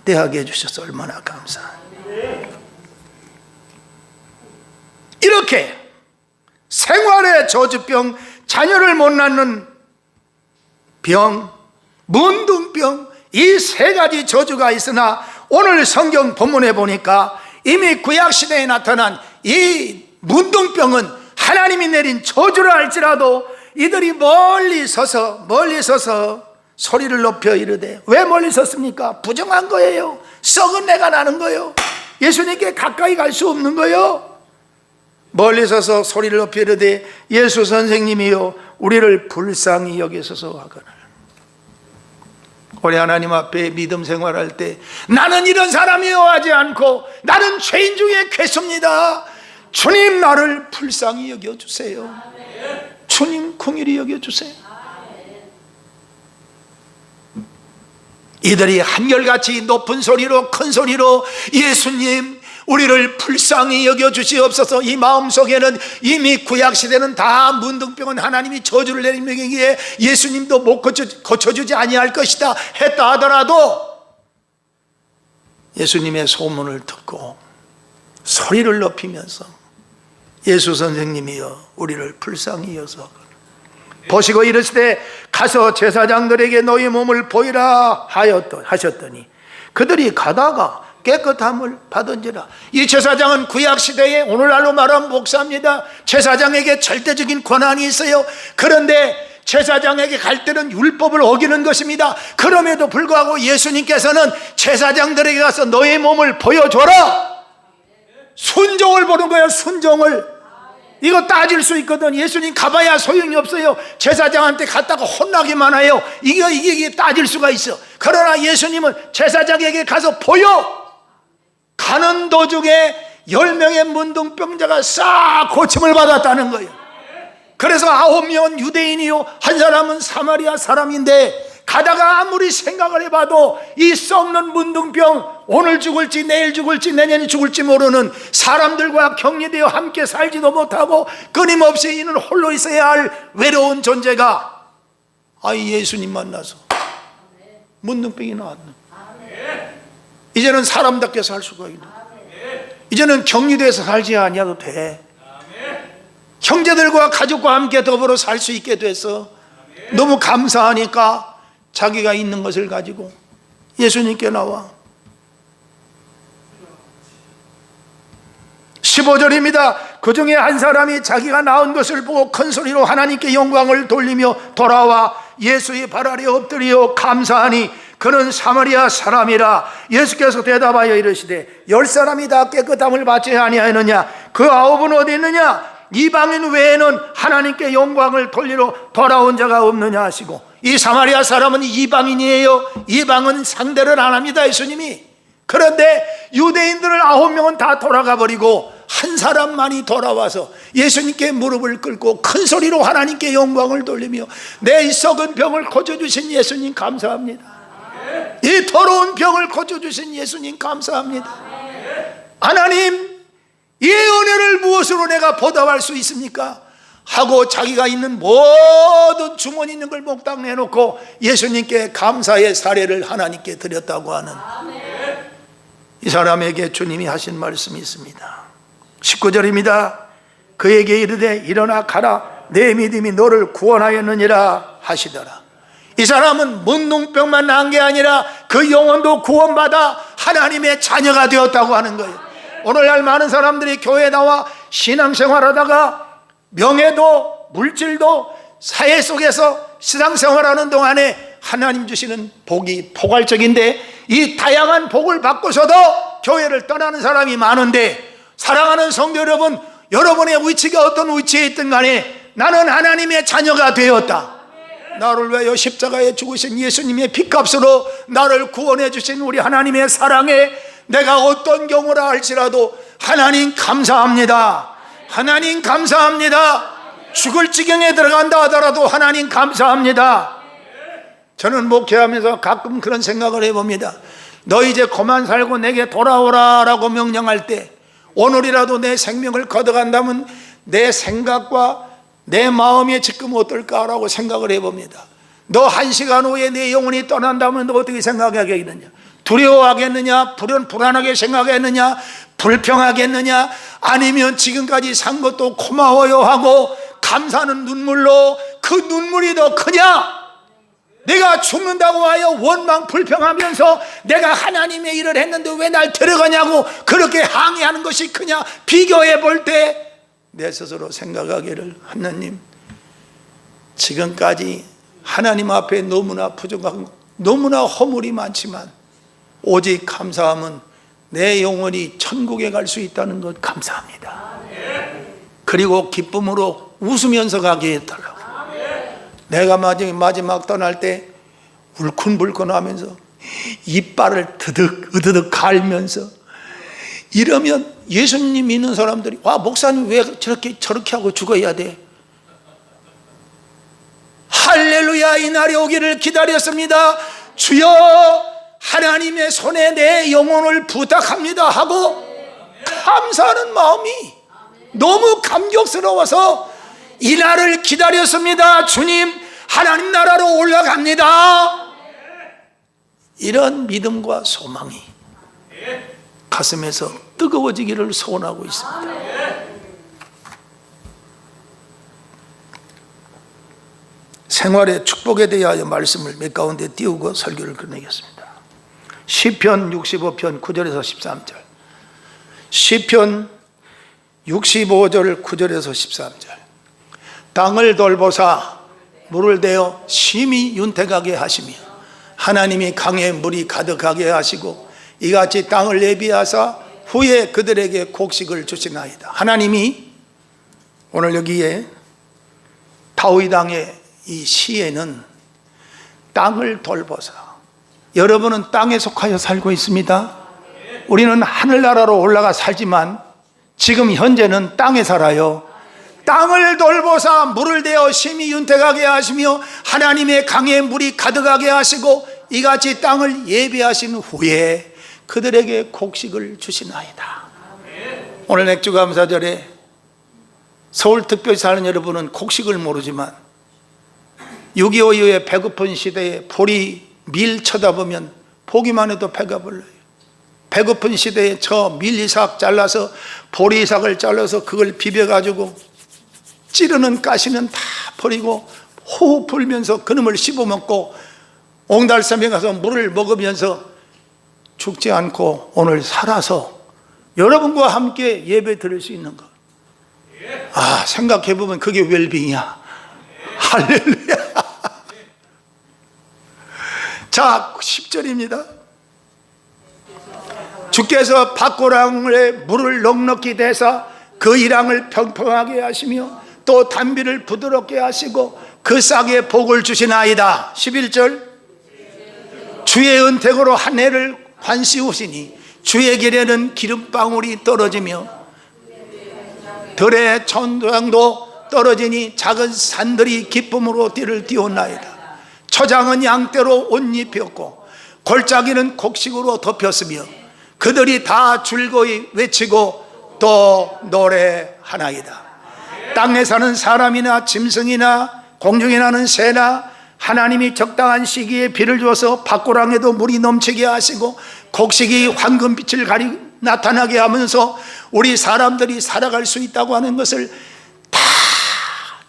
대하게 해주셔서 얼마나 감사해요. 이렇게 생활의 저주병, 자녀를 못 낳는 병, 문둥병, 이 3가지 저주가 있으나 오늘 성경 본문에 보니까 이미 구약시대에 나타난 이 문둥병은 하나님이 내린 저주를 알지라도 이들이 멀리 서서 소리를 높여 이르되, 왜 멀리 섰습니까? 부정한 거예요. 썩은 내가 나는 거예요. 예수님께 가까이 갈 수 없는 거예요. 멀리 서서 소리를 높여 이르되, 예수 선생님이요 우리를 불쌍히 여기소서 하거늘. 우리 하나님 앞에 믿음 생활할 때 나는 이런 사람이요 하지 않고 나는 죄인 중에 괴수입니다. 주님 나를 불쌍히 여겨주세요. 주님 긍휼히 여겨주세요. 이들이 한결같이 높은 소리로 큰 소리로 예수님 우리를 불쌍히 여겨주시옵소서. 이 마음속에는 이미 구약시대는 다 문둥병은 하나님이 저주를 내리기에 예수님도 못 고쳐주지 아니할 것이다 했다 하더라도 예수님의 소문을 듣고 소리를 높이면서 예수 선생님이여 우리를 불쌍히 여서 보시고 이르시되 가서 제사장들에게 너희 몸을 보이라 하셨더니 그들이 가다가 깨끗함을 받은지라. 이 제사장은 구약시대에 오늘날로 말하면 목사입니다. 제사장에게 절대적인 권한이 있어요. 그런데 제사장에게 갈 때는 율법을 어기는 것입니다. 그럼에도 불구하고 예수님께서는 제사장들에게 가서 너의 몸을 보여줘라. 순종을 보는 거예요. 순종을. 이거 따질 수 있거든. 예수님 가봐야 소용이 없어요. 제사장한테 갔다가 혼나기만 해요. 이게 따질 수가 있어. 그러나 예수님은 제사장에게 가서 보여. 가는 도중에 10명의 문둥병자가 싹 고침을 받았다는 거예요. 그래서 9명은 유대인이요, 한 사람은 사마리아 사람인데, 가다가 아무리 생각을 해봐도 이 썩는 문둥병, 오늘 죽을지 내일 죽을지 내년에 죽을지 모르는 사람들과 격리되어 함께 살지도 못하고 끊임없이 이는 홀로 있어야 할 외로운 존재가 예수님 만나서 문둥병이 나왔네. 이제는 사람답게 살 수가 있는, 이제는 격리돼서 살지 아니어도 돼. 형제들과 가족과 함께 더불어 살 수 있게 돼서 너무 감사하니까 자기가 있는 것을 가지고 예수님께 나와. 15절입니다. 그 중에 한 사람이 자기가 낳은 것을 보고 큰 소리로 하나님께 영광을 돌리며 돌아와 예수의 발 아래 엎드려 감사하니 그는 사마리아 사람이라. 예수께서 대답하여 이르시되 10사람이 다 깨끗함을 받지 아니하였느냐? 그 9은 어디 있느냐? 이방인 외에는 하나님께 영광을 돌리러 돌아온 자가 없느냐 하시고, 이 사마리아 사람은 이방인이에요. 이방은 상대를 안 합니다, 예수님이. 그런데 유대인들을 9명은 다 돌아가 버리고 한 사람만이 돌아와서 예수님께 무릎을 꿇고 큰 소리로 하나님께 영광을 돌리며 내 썩은 병을 고쳐주신 예수님 감사합니다. 이 더러운 병을 고쳐주신 예수님 감사합니다. 하나님, 이 은혜를 무엇으로 내가 보답할 수 있습니까? 하고 자기가 있는 모든 주머니 있는 걸 몽땅 내놓고 예수님께 감사의 사례를 하나님께 드렸다고 하는 이 사람에게 주님이 하신 말씀이 있습니다. 19절입니다. 그에게 이르되 일어나 가라, 내 믿음이 너를 구원하였느니라 하시더라. 이 사람은 문둥병만 난 게 아니라 그 영혼도 구원받아 하나님의 자녀가 되었다고 하는 거예요. 오늘날 많은 사람들이 교회에 나와 신앙생활하다가 명예도 물질도 사회 속에서 신앙생활하는 동안에 하나님 주시는 복이 포괄적인데 이 다양한 복을 받고서도 교회를 떠나는 사람이 많은데, 사랑하는 성도 여러분, 여러분의 위치가 어떤 위치에 있든 간에 나는 하나님의 자녀가 되었다. 나를 위하여 십자가에 죽으신 예수님의 피값으로 나를 구원해 주신 우리 하나님의 사랑에 내가 어떤 경우라 할지라도 하나님 감사합니다. 하나님 감사합니다. 죽을 지경에 들어간다 하더라도 하나님 감사합니다. 저는 목회하면서 가끔 그런 생각을 해봅니다. 너 이제 그만 살고 내게 돌아오라 라고 명령할 때 오늘이라도 내 생명을 걷어간다면 내 생각과 내 마음이 지금 어떨까라고 생각을 해봅니다. 너 1시간 후에 내 영혼이 떠난다면 너 어떻게 생각하겠느냐? 두려워하겠느냐? 불안하게 생각하겠느냐? 불평하겠느냐? 아니면 지금까지 산 것도 고마워요 하고 감사하는 눈물로 그 눈물이 더 크냐? 내가 죽는다고 하여 원망 불평하면서 내가 하나님의 일을 했는데 왜 날 데려가냐고 그렇게 항의하는 것이 크냐? 비교해 볼 때 내 스스로 생각하기를, 하나님, 지금까지 하나님 앞에 너무나 부족하고 너무나 허물이 많지만 오직 감사함은 내 영혼이 천국에 갈 수 있다는 것 감사합니다. 그리고 기쁨으로 웃으면서 가게 해달라고. 내가 마지막 떠날 때 울큰불큰하면서 이빨을 으드득 갈면서 이러면 예수님 믿는 사람들이 와, 목사님 왜 저렇게 하고 죽어야 돼? 할렐루야, 이 날이 오기를 기다렸습니다. 주여, 하나님의 손에 내 영혼을 부탁합니다 하고 감사하는 마음이 너무 감격스러워서 이 날을 기다렸습니다. 주님, 하나님 나라로 올라갑니다. 이런 믿음과 소망이 가슴에서 뜨거워지기를 소원하고 있습니다. 생활의 축복에 대하여 말씀을 몇 가운데 띄우고 설교를 끝내겠습니다. 시편 65편 9절에서 13절, 시편 65절 9절에서 13절. 땅을 돌보사 물을 대어 심히 윤택하게 하시며 하나님이 강에 물이 가득하게 하시고 이같이 땅을 예비하사 후에 그들에게 곡식을 주시나이다. 하나님이 오늘 여기에 다윗 왕의 이 시에는 땅을 돌보사, 여러분은 땅에 속하여 살고 있습니다. 우리는 하늘나라로 올라가 살지만 지금 현재는 땅에 살아요. 땅을 돌보사 물을 대어 심히 윤택하게 하시며 하나님의 강에 물이 가득하게 하시고 이같이 땅을 예비하신 후에 그들에게 곡식을 주시나이다. 오늘 맥주감사절에 서울특별시 사는 여러분은 곡식을 모르지만 6.25 이후에 배고픈 시대에 보리, 밀 쳐다보면 보기만 해도 배가 불러요. 배고픈 시대에 저 밀이삭 잘라서 보리이삭을 잘라서 그걸 비벼가지고 찌르는 가시는 다 버리고 호흡 불면서 그놈을 씹어먹고 옹달샘에 가서 물을 먹으면서 죽지 않고 오늘 살아서 여러분과 함께 예배 드릴 수 있는 것. 아, 생각해보면 그게 웰빙이야. 할렐루야. 자, 10절입니다. 주께서 밭고랑에 물을 넉넉히 대사 그 이랑을 평평하게 하시며 또 단비를 부드럽게 하시고 그 싹에 복을 주시나이다. 11절. 주의 은택으로 한 해를 관시우시니 주의 길에는 기름방울이 떨어지며 들의 천장도 떨어지니 작은 산들이 기쁨으로 띠를 띄웠나이다. 초장은 양떼로 옷 입혔고 골짜기는 곡식으로 덮였으며 그들이 다 즐거이 외치고 또 노래하나이다. 땅에 사는 사람이나 짐승이나 공중에 나는 새나 하나님이 적당한 시기에 비를 주어서 밭고랑에도 물이 넘치게 하시고 곡식이 황금빛을 나타나게 하면서 우리 사람들이 살아갈 수 있다고 하는 것을 다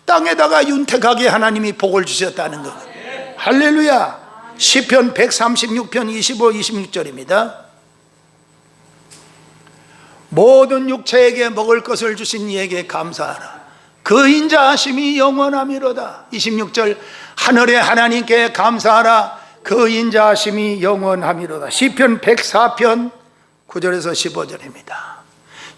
땅에다가 윤택하게 하나님이 복을 주셨다는 것. 할렐루야. 시편 136편 25, 26절입니다. 모든 육체에게 먹을 것을 주신 이에게 감사하라. 그 인자하심이 영원하미로다. 26절. 하늘의 하나님께 감사하라. 그 인자하심이 영원하미로다. 시편 104편 9절에서 15절입니다.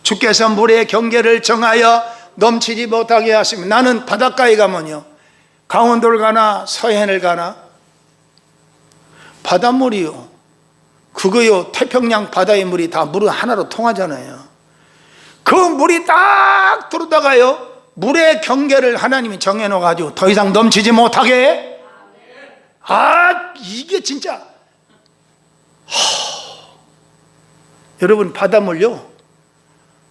주께서 물의 경계를 정하여 넘치지 못하게 하시며, 나는 바닷가에 가면요, 강원도를 가나 서해안을 가나 바닷물이요, 그거요, 태평양 바다의 물이 다 물은 하나로 통하잖아요. 그 물이 딱 들어다가요, 물의 경계를 하나님이 정해놓아가지고 더 이상 넘치지 못하게. 아, 이게 진짜 여러분, 바닷물요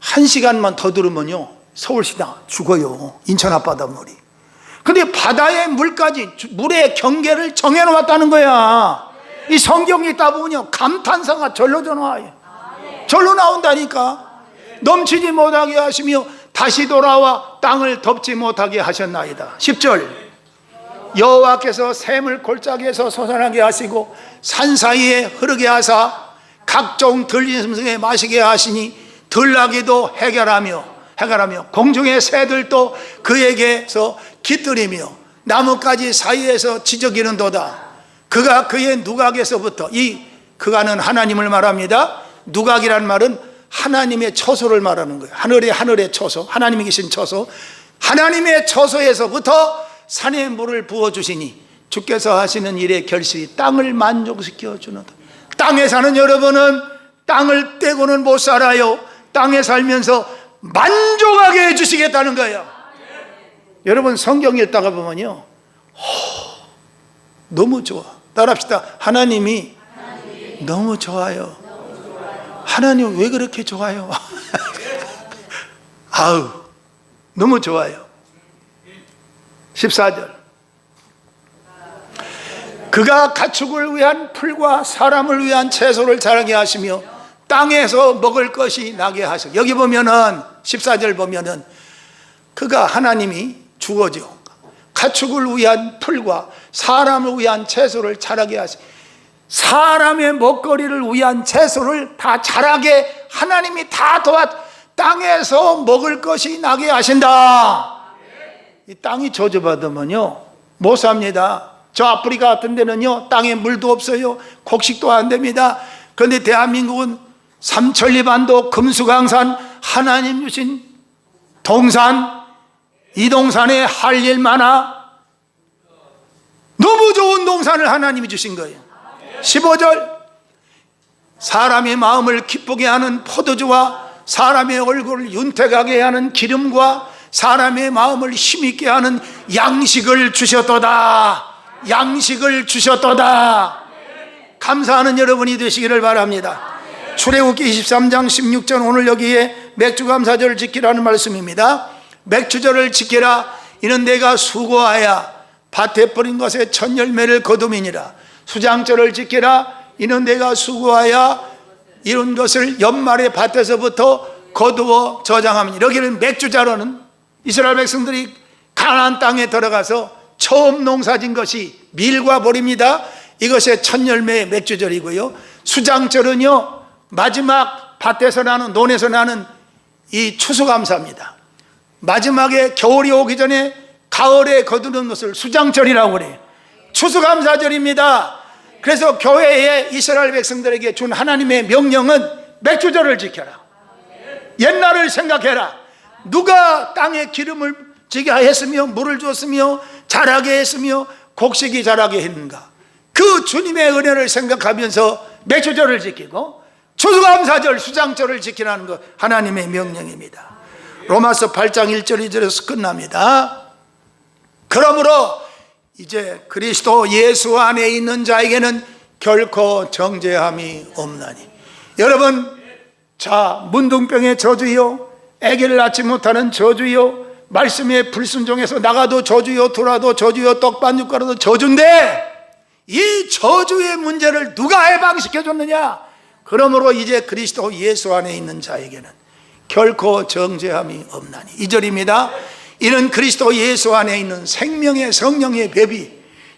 1시간만 더 들으면요 서울시다 죽어요. 인천 앞바닷물이. 근데 바다의 물까지 물의 경계를 정해놓았다는 거야. 이 성경에 있다 보면요 감탄사가 절로 나와요. 절로 나온다니까. 넘치지 못하게 하시며 다시 돌아와 땅을 덮지 못하게 하셨나이다. 10절. 여호와께서 샘을 골짜기에서 솟아나게 하시고 산 사이에 흐르게 하사 각종 들짐승에 마시게 하시니 들나귀도 해결하며 공중의 새들도 그에게서 깃들이며 나뭇가지 사이에서 지저귀는도다. 그가 그의 누각에서부터, 이 그가는 하나님을 말합니다. 누각이란 말은 하나님의 처소를 말하는 거예요. 하늘의 처소, 하나님이 계신 처소, 하나님의 처소에서부터 산에 물을 부어주시니 주께서 하시는 일의 결실이 땅을 만족시켜 주는다. 땅에 사는 여러분은 땅을 떼고는 못 살아요. 땅에 살면서 만족하게 해주시겠다는 거예요. 여러분, 성경 읽다가 보면요 너무 좋아. 따라합시다. 하나님이 너무 좋아요. 하나님 왜 그렇게 좋아요? 아우, 너무 좋아요. 14절. 그가 가축을 위한 풀과 사람을 위한 채소를 자라게 하시며 땅에서 먹을 것이 나게 하시고, 여기 보면은 14절 보면은 그가 하나님이 주어져 가축을 위한 풀과 사람을 위한 채소를 자라게 하시고, 사람의 먹거리를 위한 채소를 다 자라게 하나님이 다 땅에서 먹을 것이 나게 하신다. 이 땅이 저주받으면요 못 삽니다. 저 아프리카 같은 데는요 땅에 물도 없어요. 곡식도 안 됩니다. 그런데 대한민국은 삼천리반도 금수강산 하나님 주신 동산, 이 동산에 할 일 많아. 너무 좋은 동산을 하나님이 주신 거예요. 15절, 사람의 마음을 기쁘게 하는 포도주와 사람의 얼굴을 윤택하게 하는 기름과 사람의 마음을 힘있게 하는 양식을 주셨도다. 양식을 주셨도다. 감사하는 여러분이 되시기를 바랍니다. 출애굽기 23장 16절, 오늘 여기에 맥주감사절을 지키라는 말씀입니다. 맥주절을 지키라. 이는 내가 수고하여 밭에 뿌린 것에 첫 열매를 거둠이니라. 수장절을 지키라. 이는 내가 수고하여 이룬 것을 연말에 밭에서부터 거두어 저장하면. 여기는 맥주자로는 이스라엘 백성들이 가나안 땅에 들어가서 처음 농사진 것이 밀과 보리입니다. 이것의 첫 열매의 맥주절이고요. 수장절은요, 마지막 밭에서 나는, 논에서 나는 이 추수감사입니다. 마지막에 겨울이 오기 전에 가을에 거두는 것을 수장절이라고 그래요. 추수감사절입니다. 그래서 교회에 이스라엘 백성들에게 준 하나님의 명령은 맥주절을 지켜라. 옛날을 생각해라. 누가 땅에 기름을 지게 했으며 물을 줬으며 자라게 했으며 곡식이 자라게 했는가. 그 주님의 은혜를 생각하면서 맥주절을 지키고 추수감사절, 수장절을 지키라는 것, 하나님의 명령입니다. 로마서 8장 1절 2절에서 끝납니다. 그러므로 이제 그리스도 예수 안에 있는 자에게는 결코 정죄함이 없나니. 여러분, 자, 문둥병의 저주요, 아기를 낳지 못하는 저주요, 말씀에 불순종해서 나가도 저주요, 돌아도 저주요, 떡반 육가라도 저주인데, 이 저주의 문제를 누가 해방시켜 줬느냐? 그러므로 이제 그리스도 예수 안에 있는 자에게는 결코 정죄함이 없나니. 2절입니다. 이는 그리스도 예수 안에 있는 생명의 성령의 법이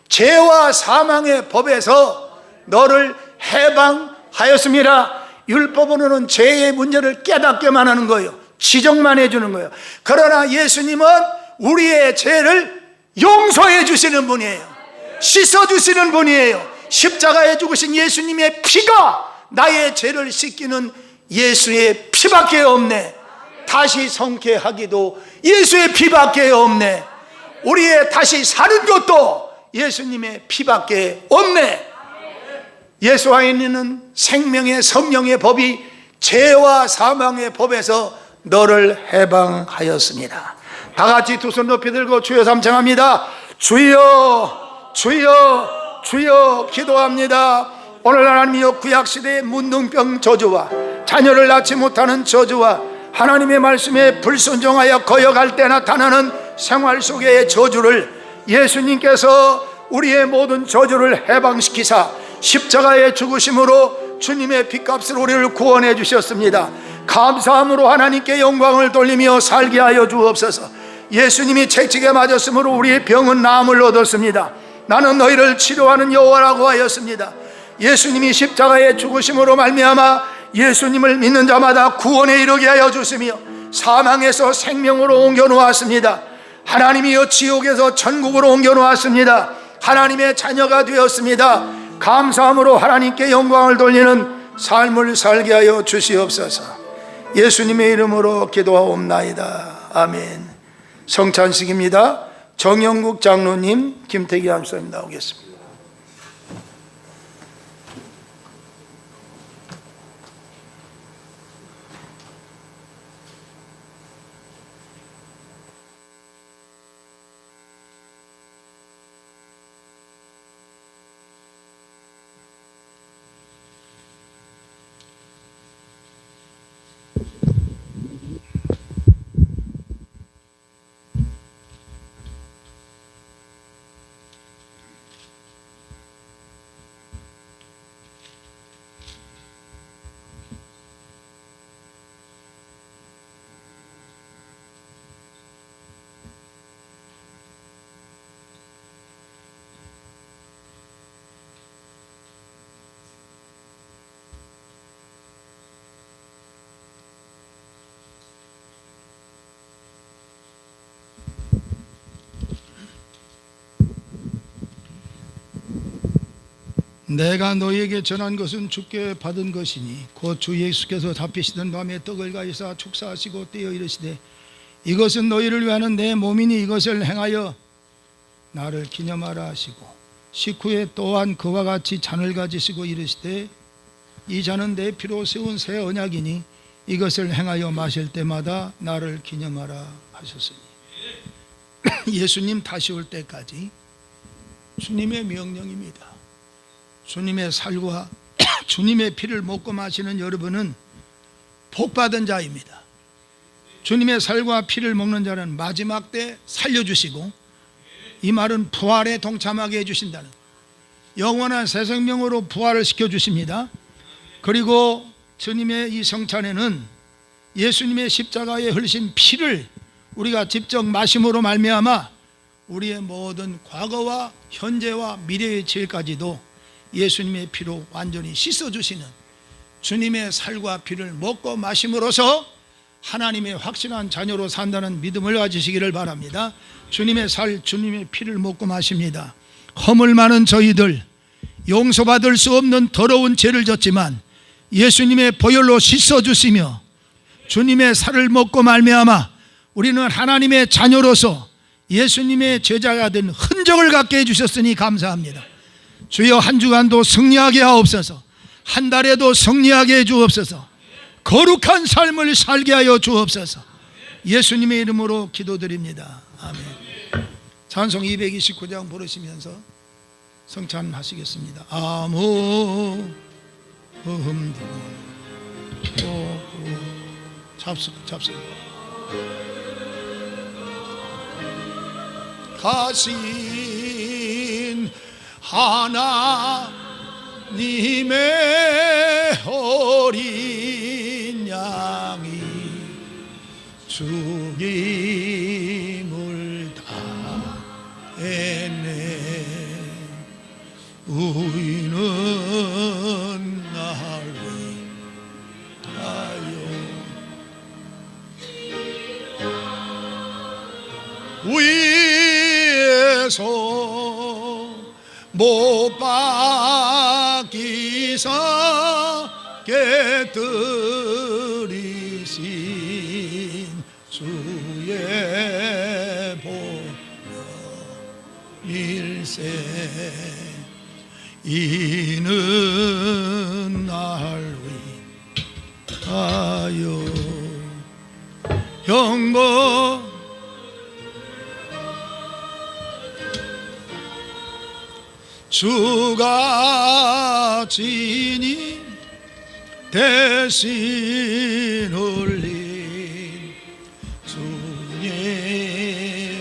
죄와 사망의 법에서 너를 해방하였습니다. 율법으로는 죄의 문제를 깨닫게만 하는 거예요. 지적만 해주는 거예요. 그러나 예수님은 우리의 죄를 용서해 주시는 분이에요. 씻어주시는 분이에요. 십자가에 죽으신 예수님의 피가 나의 죄를 씻기는 예수의 피밖에 없네. 다시 성케 하기도 예수의 피밖에 없네. 우리의 다시 사는 것도 예수님의 피밖에 없네. 예수 안에 있는 생명의 성령의 법이 죄와 사망의 법에서 너를 해방하였습니다. 다 같이 두 손 높이 들고 주여 삼창합니다. 주여, 주여, 주여 기도합니다. 오늘 하나님이여, 구약시대의 문둥병 저주와 자녀를 낳지 못하는 저주와 하나님의 말씀에 불순종하여 거역할 때 나타나는 생활 속의 저주를 예수님께서 우리의 모든 저주를 해방시키사 십자가의 죽으심으로 주님의 핏값을 우리를 구원해 주셨습니다. 감사함으로 하나님께 영광을 돌리며 살게 하여 주옵소서. 예수님이 채찍에 맞았으므로 우리의 병은 나음을 얻었습니다. 나는 너희를 치료하는 여호와라고 하였습니다. 예수님이 십자가에 죽으심으로 말미암아 예수님을 믿는 자마다 구원에 이르게 하여 주시며 사망에서 생명으로 옮겨 놓았습니다. 하나님이여, 지옥에서 천국으로 옮겨 놓았습니다. 하나님의 자녀가 되었습니다. 감사함으로 하나님께 영광을 돌리는 삶을 살게 하여 주시옵소서. 예수님의 이름으로 기도하옵나이다. 아멘. 성찬식입니다. 정영국 장로님, 김태기 함수님 나오겠습니다. 내가 너희에게 전한 것은 주께 받은 것이니 곧 주 예수께서 잡히시던 밤에 떡을 가지사 축사하시고 떼어 이르시되 이것은 너희를 위하는 내 몸이니 이것을 행하여 나를 기념하라 하시고 식후에 또한 그와 같이 잔을 가지시고 이르시되 이 잔은 내 피로 세운 새 언약이니 이것을 행하여 마실 때마다 나를 기념하라 하셨으니 예수님 다시 올 때까지 주님의 명령입니다. 주님의 살과 주님의 피를 먹고 마시는 여러분은 복받은 자입니다. 주님의 살과 피를 먹는 자는 마지막 때 살려주시고, 이 말은 부활에 동참하게 해주신다는, 영원한 새 생명으로 부활을 시켜주십니다. 그리고 주님의 이 성찬에는 예수님의 십자가에 흘리신 피를 우리가 직접 마심으로 말미암아 우리의 모든 과거와 현재와 미래의 죄까지도 예수님의 피로 완전히 씻어주시는 주님의 살과 피를 먹고 마심으로써 하나님의 확실한 자녀로 산다는 믿음을 가지시기를 바랍니다. 주님의 살, 주님의 피를 먹고 마십니다. 허물 많은 저희들, 용서받을 수 없는 더러운 죄를 졌지만 예수님의 보혈로 씻어주시며 주님의 살을 먹고 말미암아 우리는 하나님의 자녀로서 예수님의 제자가 된 흔적을 갖게 해주셨으니 감사합니다. 주여, 한 주간도 승리하게 하옵소서. 한 달에도 승리하게 해 주옵소서. 거룩한 삶을 살게 하여 주옵소서. 예수님의 이름으로 기도드립니다. 아멘. 찬송 229장 부르시면서 성찬하시겠습니다. 아무 잡수 가신 하나님의 어린 양이 죽임을 당했네. 우리는 날 위하여 위에서 못 박히사 깨뜨리신 주의 보혈 일세 이는 날 위하여 형벌 주가 진이 대신 흘린 주의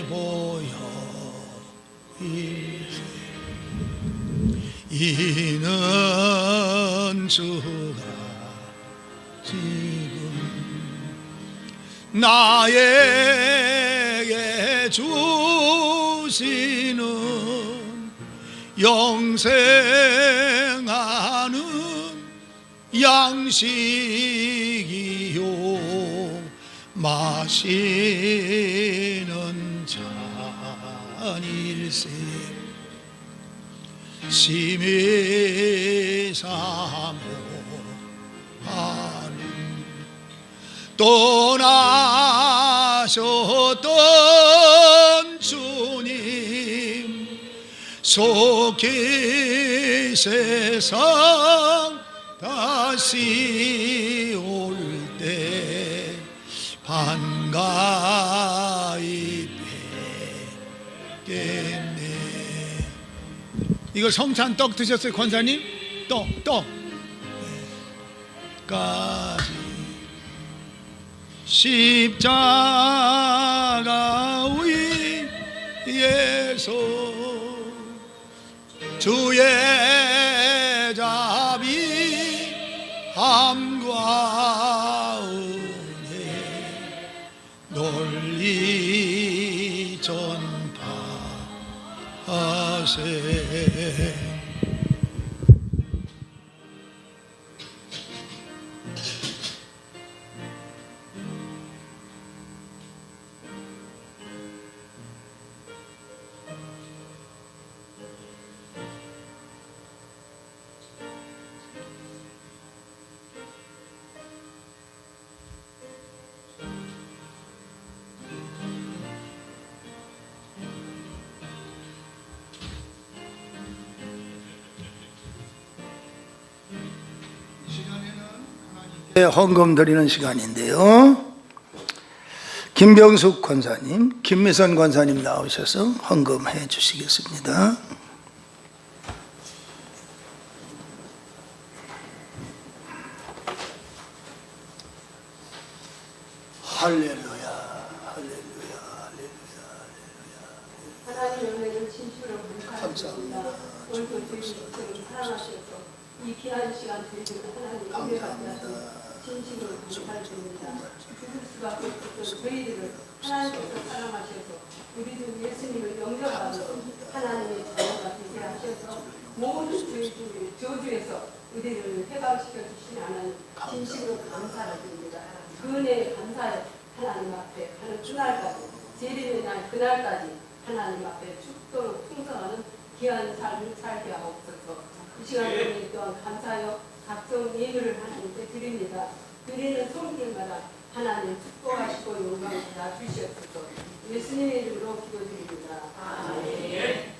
보혈 이는 주가 지금 나에게 주시는 영생하는 양식이요 마시는 잔일세 심히 사모하는 떠나셨던 주님 속히 세상 다시 올 때 반가이 뵙겠네. 이거 성찬 떡 드셨어요, 권사님? 떡 까지 십자가 위에서 주의 자비 함과 은혜 널리 전파하세. 헌금 드리는 시간인데요. 김병숙 권사님, 김미선 권사님 나오셔서 헌금해 주시겠습니다. 할렐루야, 할렐루야, 할렐루야. 하나님 은혜를 진심으로 감사합니다. 오늘도 저희를 사랑하셔서 이 귀한 시간 드리는 하나님 은혜 감사합니다. 진심으로 감사드립니다. 죽을 수밖에 없었던 저희들을 하나님께서 사랑하셔서 우리도 예수님을 영접하는 하나님의 자녀가 되게 하셔서 모든 저희들의 저주에서 우리를 해방시켜 주신 하나님 진심으로 감사를 드립니다. 그 은혜에 감사해 하나님 앞에 가는 그날까지 제일의 날 그날까지 하나님 앞에 죽도록 충성하는 귀한 삶을 살게 하옵소서. 이 시간에 또한 감사하여 각종 예물을 하나님께 드립니다. 드리는 손길마다 하나님 축복하시고 영광을 다 주시옵소서. 예수님의 이름으로 기도드립니다. 아멘.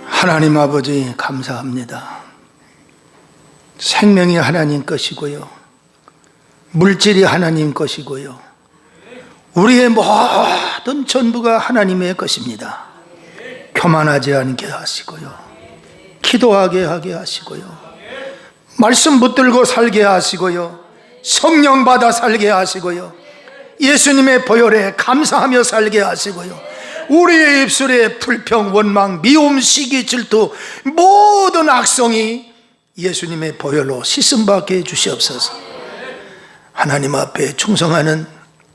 하나님 아버지 감사합니다. 생명이 하나님 것이고요, 물질이 하나님 것이고요, 우리의 모든 전부가 하나님의 것입니다. 교만하지 않게 하시고요, 기도하게 하게 하시고요, 말씀 붙들고 살게 하시고요, 성령 받아 살게 하시고요, 예수님의 보혈에 감사하며 살게 하시고요, 우리의 입술에 불평, 원망, 미움, 시기, 질투 모든 악성이 예수님의 보혈로 씻음받게 해주시옵소서. 하나님 앞에 충성하는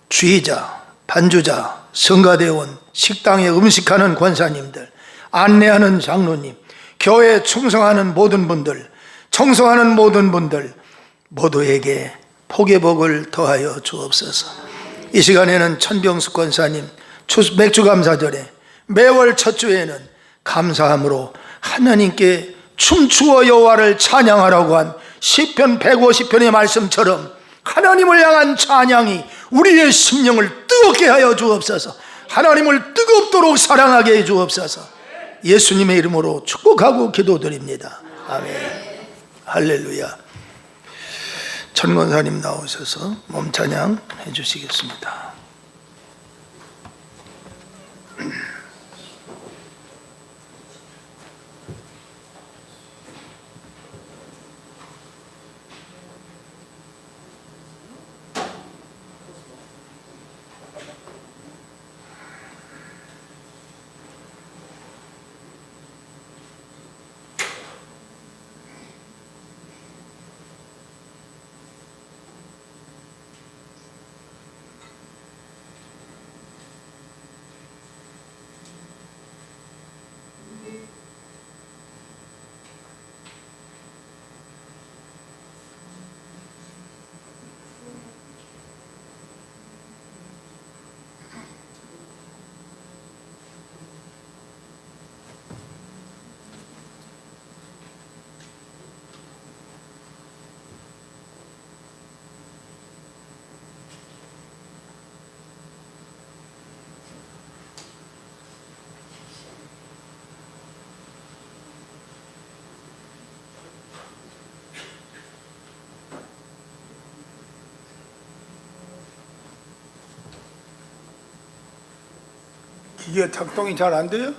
주의자, 반주자, 성가대원, 식당에 음식하는 권사님들, 안내하는 장로님, 교회에 충성하는 모든 분들, 청소하는 모든 분들 모두에게 복의 복을 더하여 주옵소서. 이 시간에는 천병숙 권사님 맥주감사절에 매월 첫 주에는 감사함으로 하나님께 춤추어 여호와를 찬양하라고 한 시편 150편의 말씀처럼 하나님을 향한 찬양이 우리의 심령을 뜨겁게 하여 주옵소서. 하나님을 뜨겁도록 사랑하게 해 주옵소서. 예수님의 이름으로 축복하고 기도드립니다. 아멘. 할렐루야. 천 권사님 나오셔서 몸찬양 해주시겠습니다. 기계 작동이 잘 안 돼요?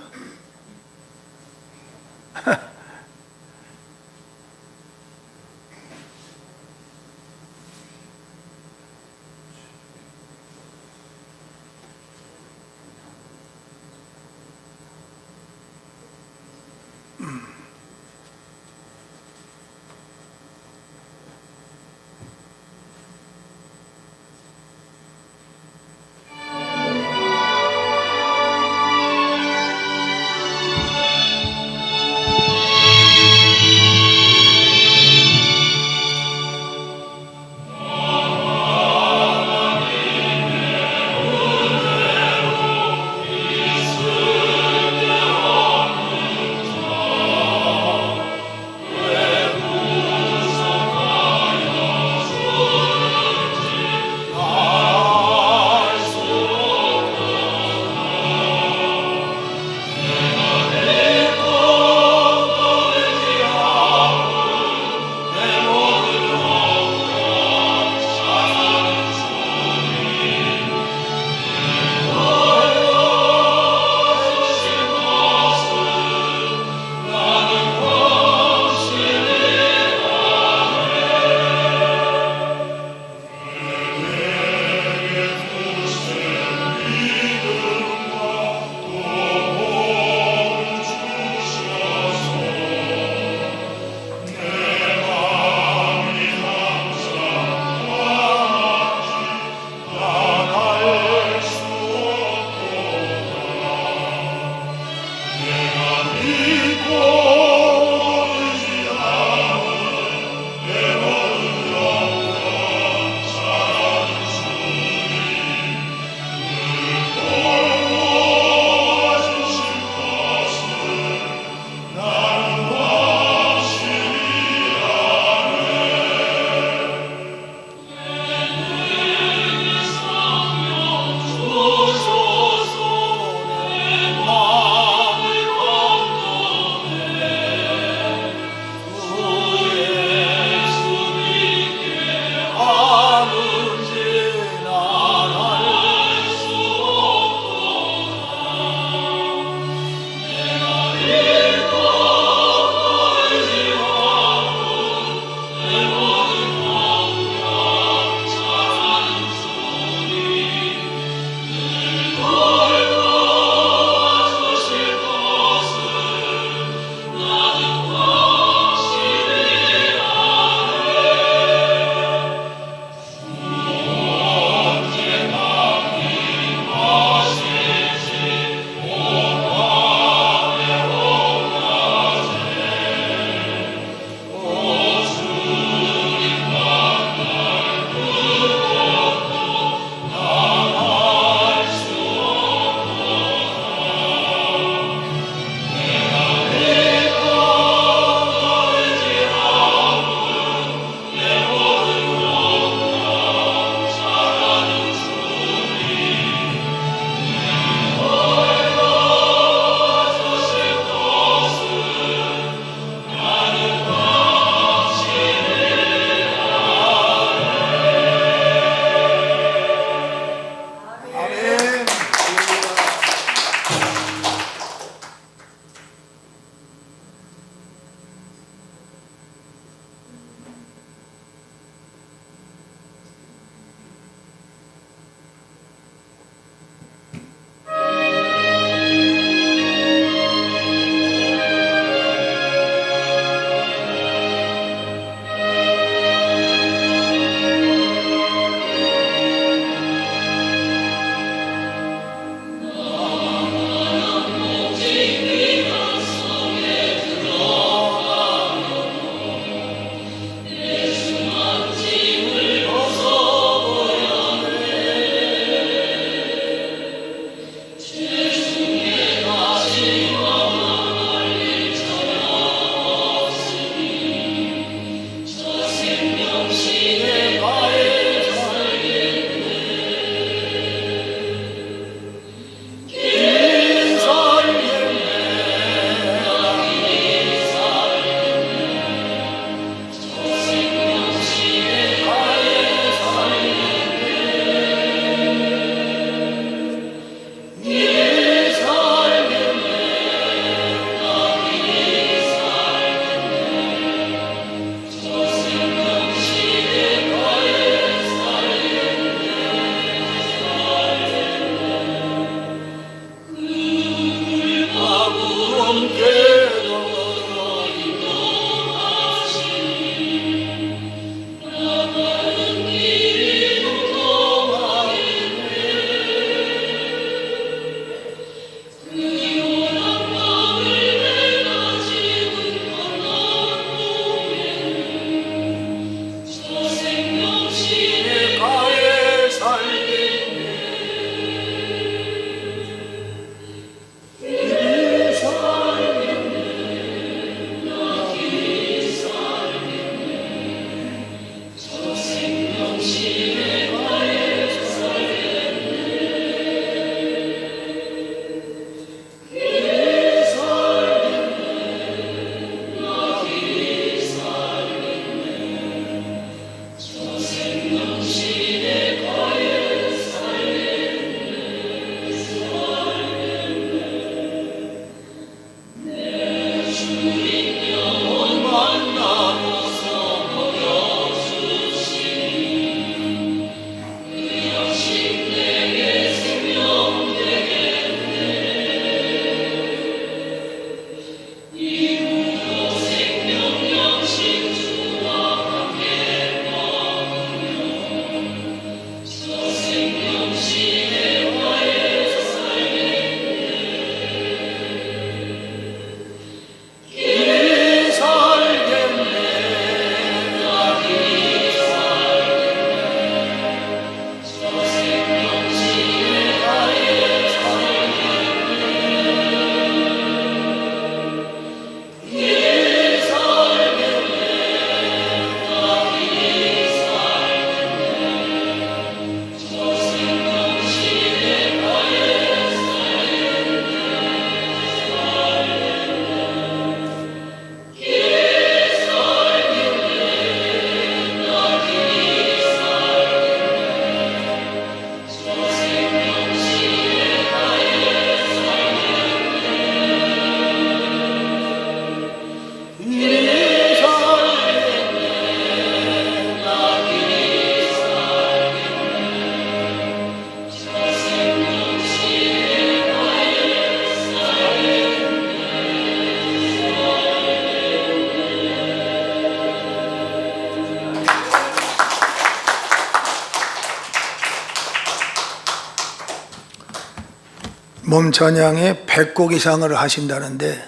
몸 찬양에 100곡 이상을 하신다는데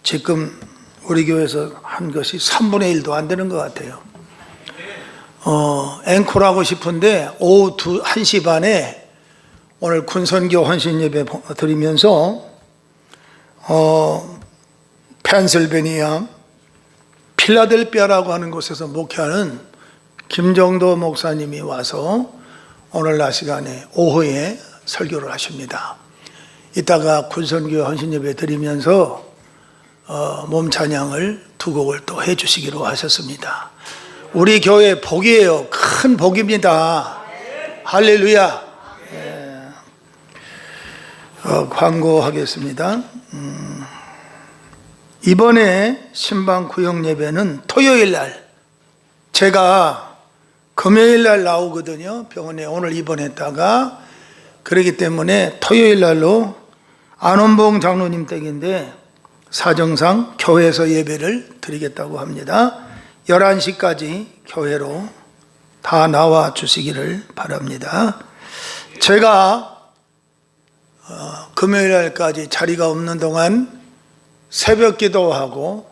지금 우리 교회에서 한 것이 3분의 1도 안 되는 것 같아요. 앵콜하고 싶은데 오후 1시 반에 오늘 군선교 헌신 예배 드리면서 펜실베니아 필라델피아라고 하는 곳에서 목회하는 김정도 목사님이 와서 오늘 낮 시간에 오후에 설교를 하십니다. 이따가 군선교 헌신 예배 드리면서 몸 찬양을 2곡을 또 해주시기로 하셨습니다. 우리 교회 복이에요. 큰 복입니다. 할렐루야. 광고하겠습니다. 이번에 신방 구역 예배는 토요일 날, 제가 금요일 날 나오거든요. 병원에 오늘 입원했다가. 그렇기 때문에 토요일 날로 안원봉 장로님 댁인데 사정상 교회에서 예배를 드리겠다고 합니다. 11시까지 교회로 다 나와 주시기를 바랍니다. 제가 금요일 날까지 자리가 없는 동안 새벽 기도하고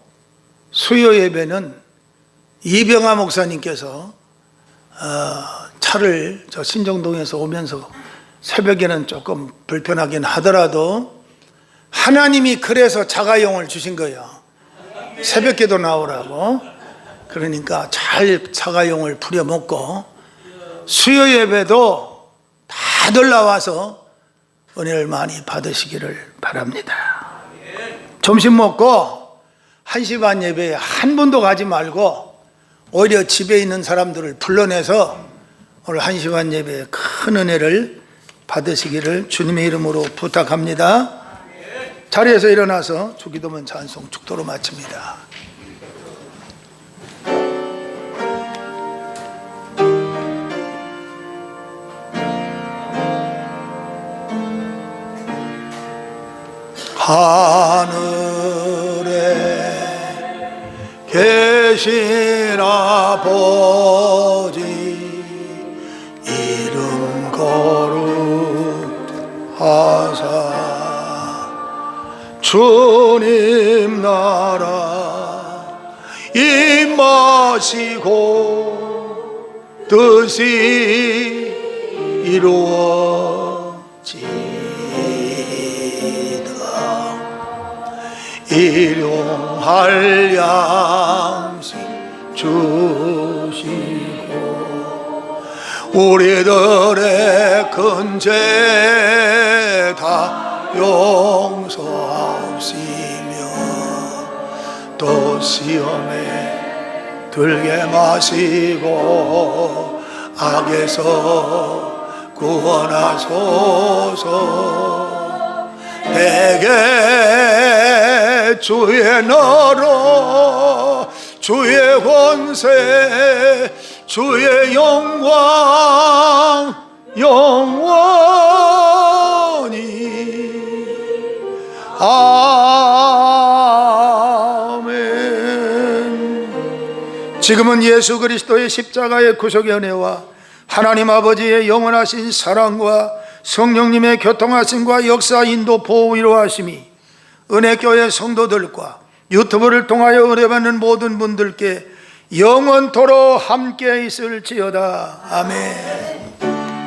수요 예배는 이병하 목사님께서 차를 저 신정동에서 오면서 새벽에는 조금 불편하긴 하더라도 하나님이 그래서 자가용을 주신 거예요. 새벽 기도 나오라고. 그러니까 잘 자가용을 부려먹고 수요 예배도 다들 나와서 은혜를 많이 받으시기를 바랍니다. 점심 먹고 1시 반 예배에 한 분도 가지 말고 오히려 집에 있는 사람들을 불러내서 오늘 1시 반 예배에 큰 은혜를 받으시기를 주님의 이름으로 부탁합니다. 자리에서 일어나서 주기도문 찬송 축도로 마칩니다. 하늘에 계신 아버지 이름 거룩하사 주님 나라 임하시고 뜻이 이루어지이다. 일용할 양식 주시고 우리들의 큰 죄 다 용서하시며 또 시험에 들게 마시고 악에서 구원하소서. 내게 주의 나라 주의 권세 주의 영광 영원히 아멘. 지금은 예수 그리스도의 십자가의 구속의 은혜와 하나님 아버지의 영원하신 사랑과 성령님의 교통하심과 역사 인도 보호 위로하심이 은혜교회 성도들과 유튜브를 통하여 은혜받는 모든 분들께 영원토록 함께 있을지어다. 아멘.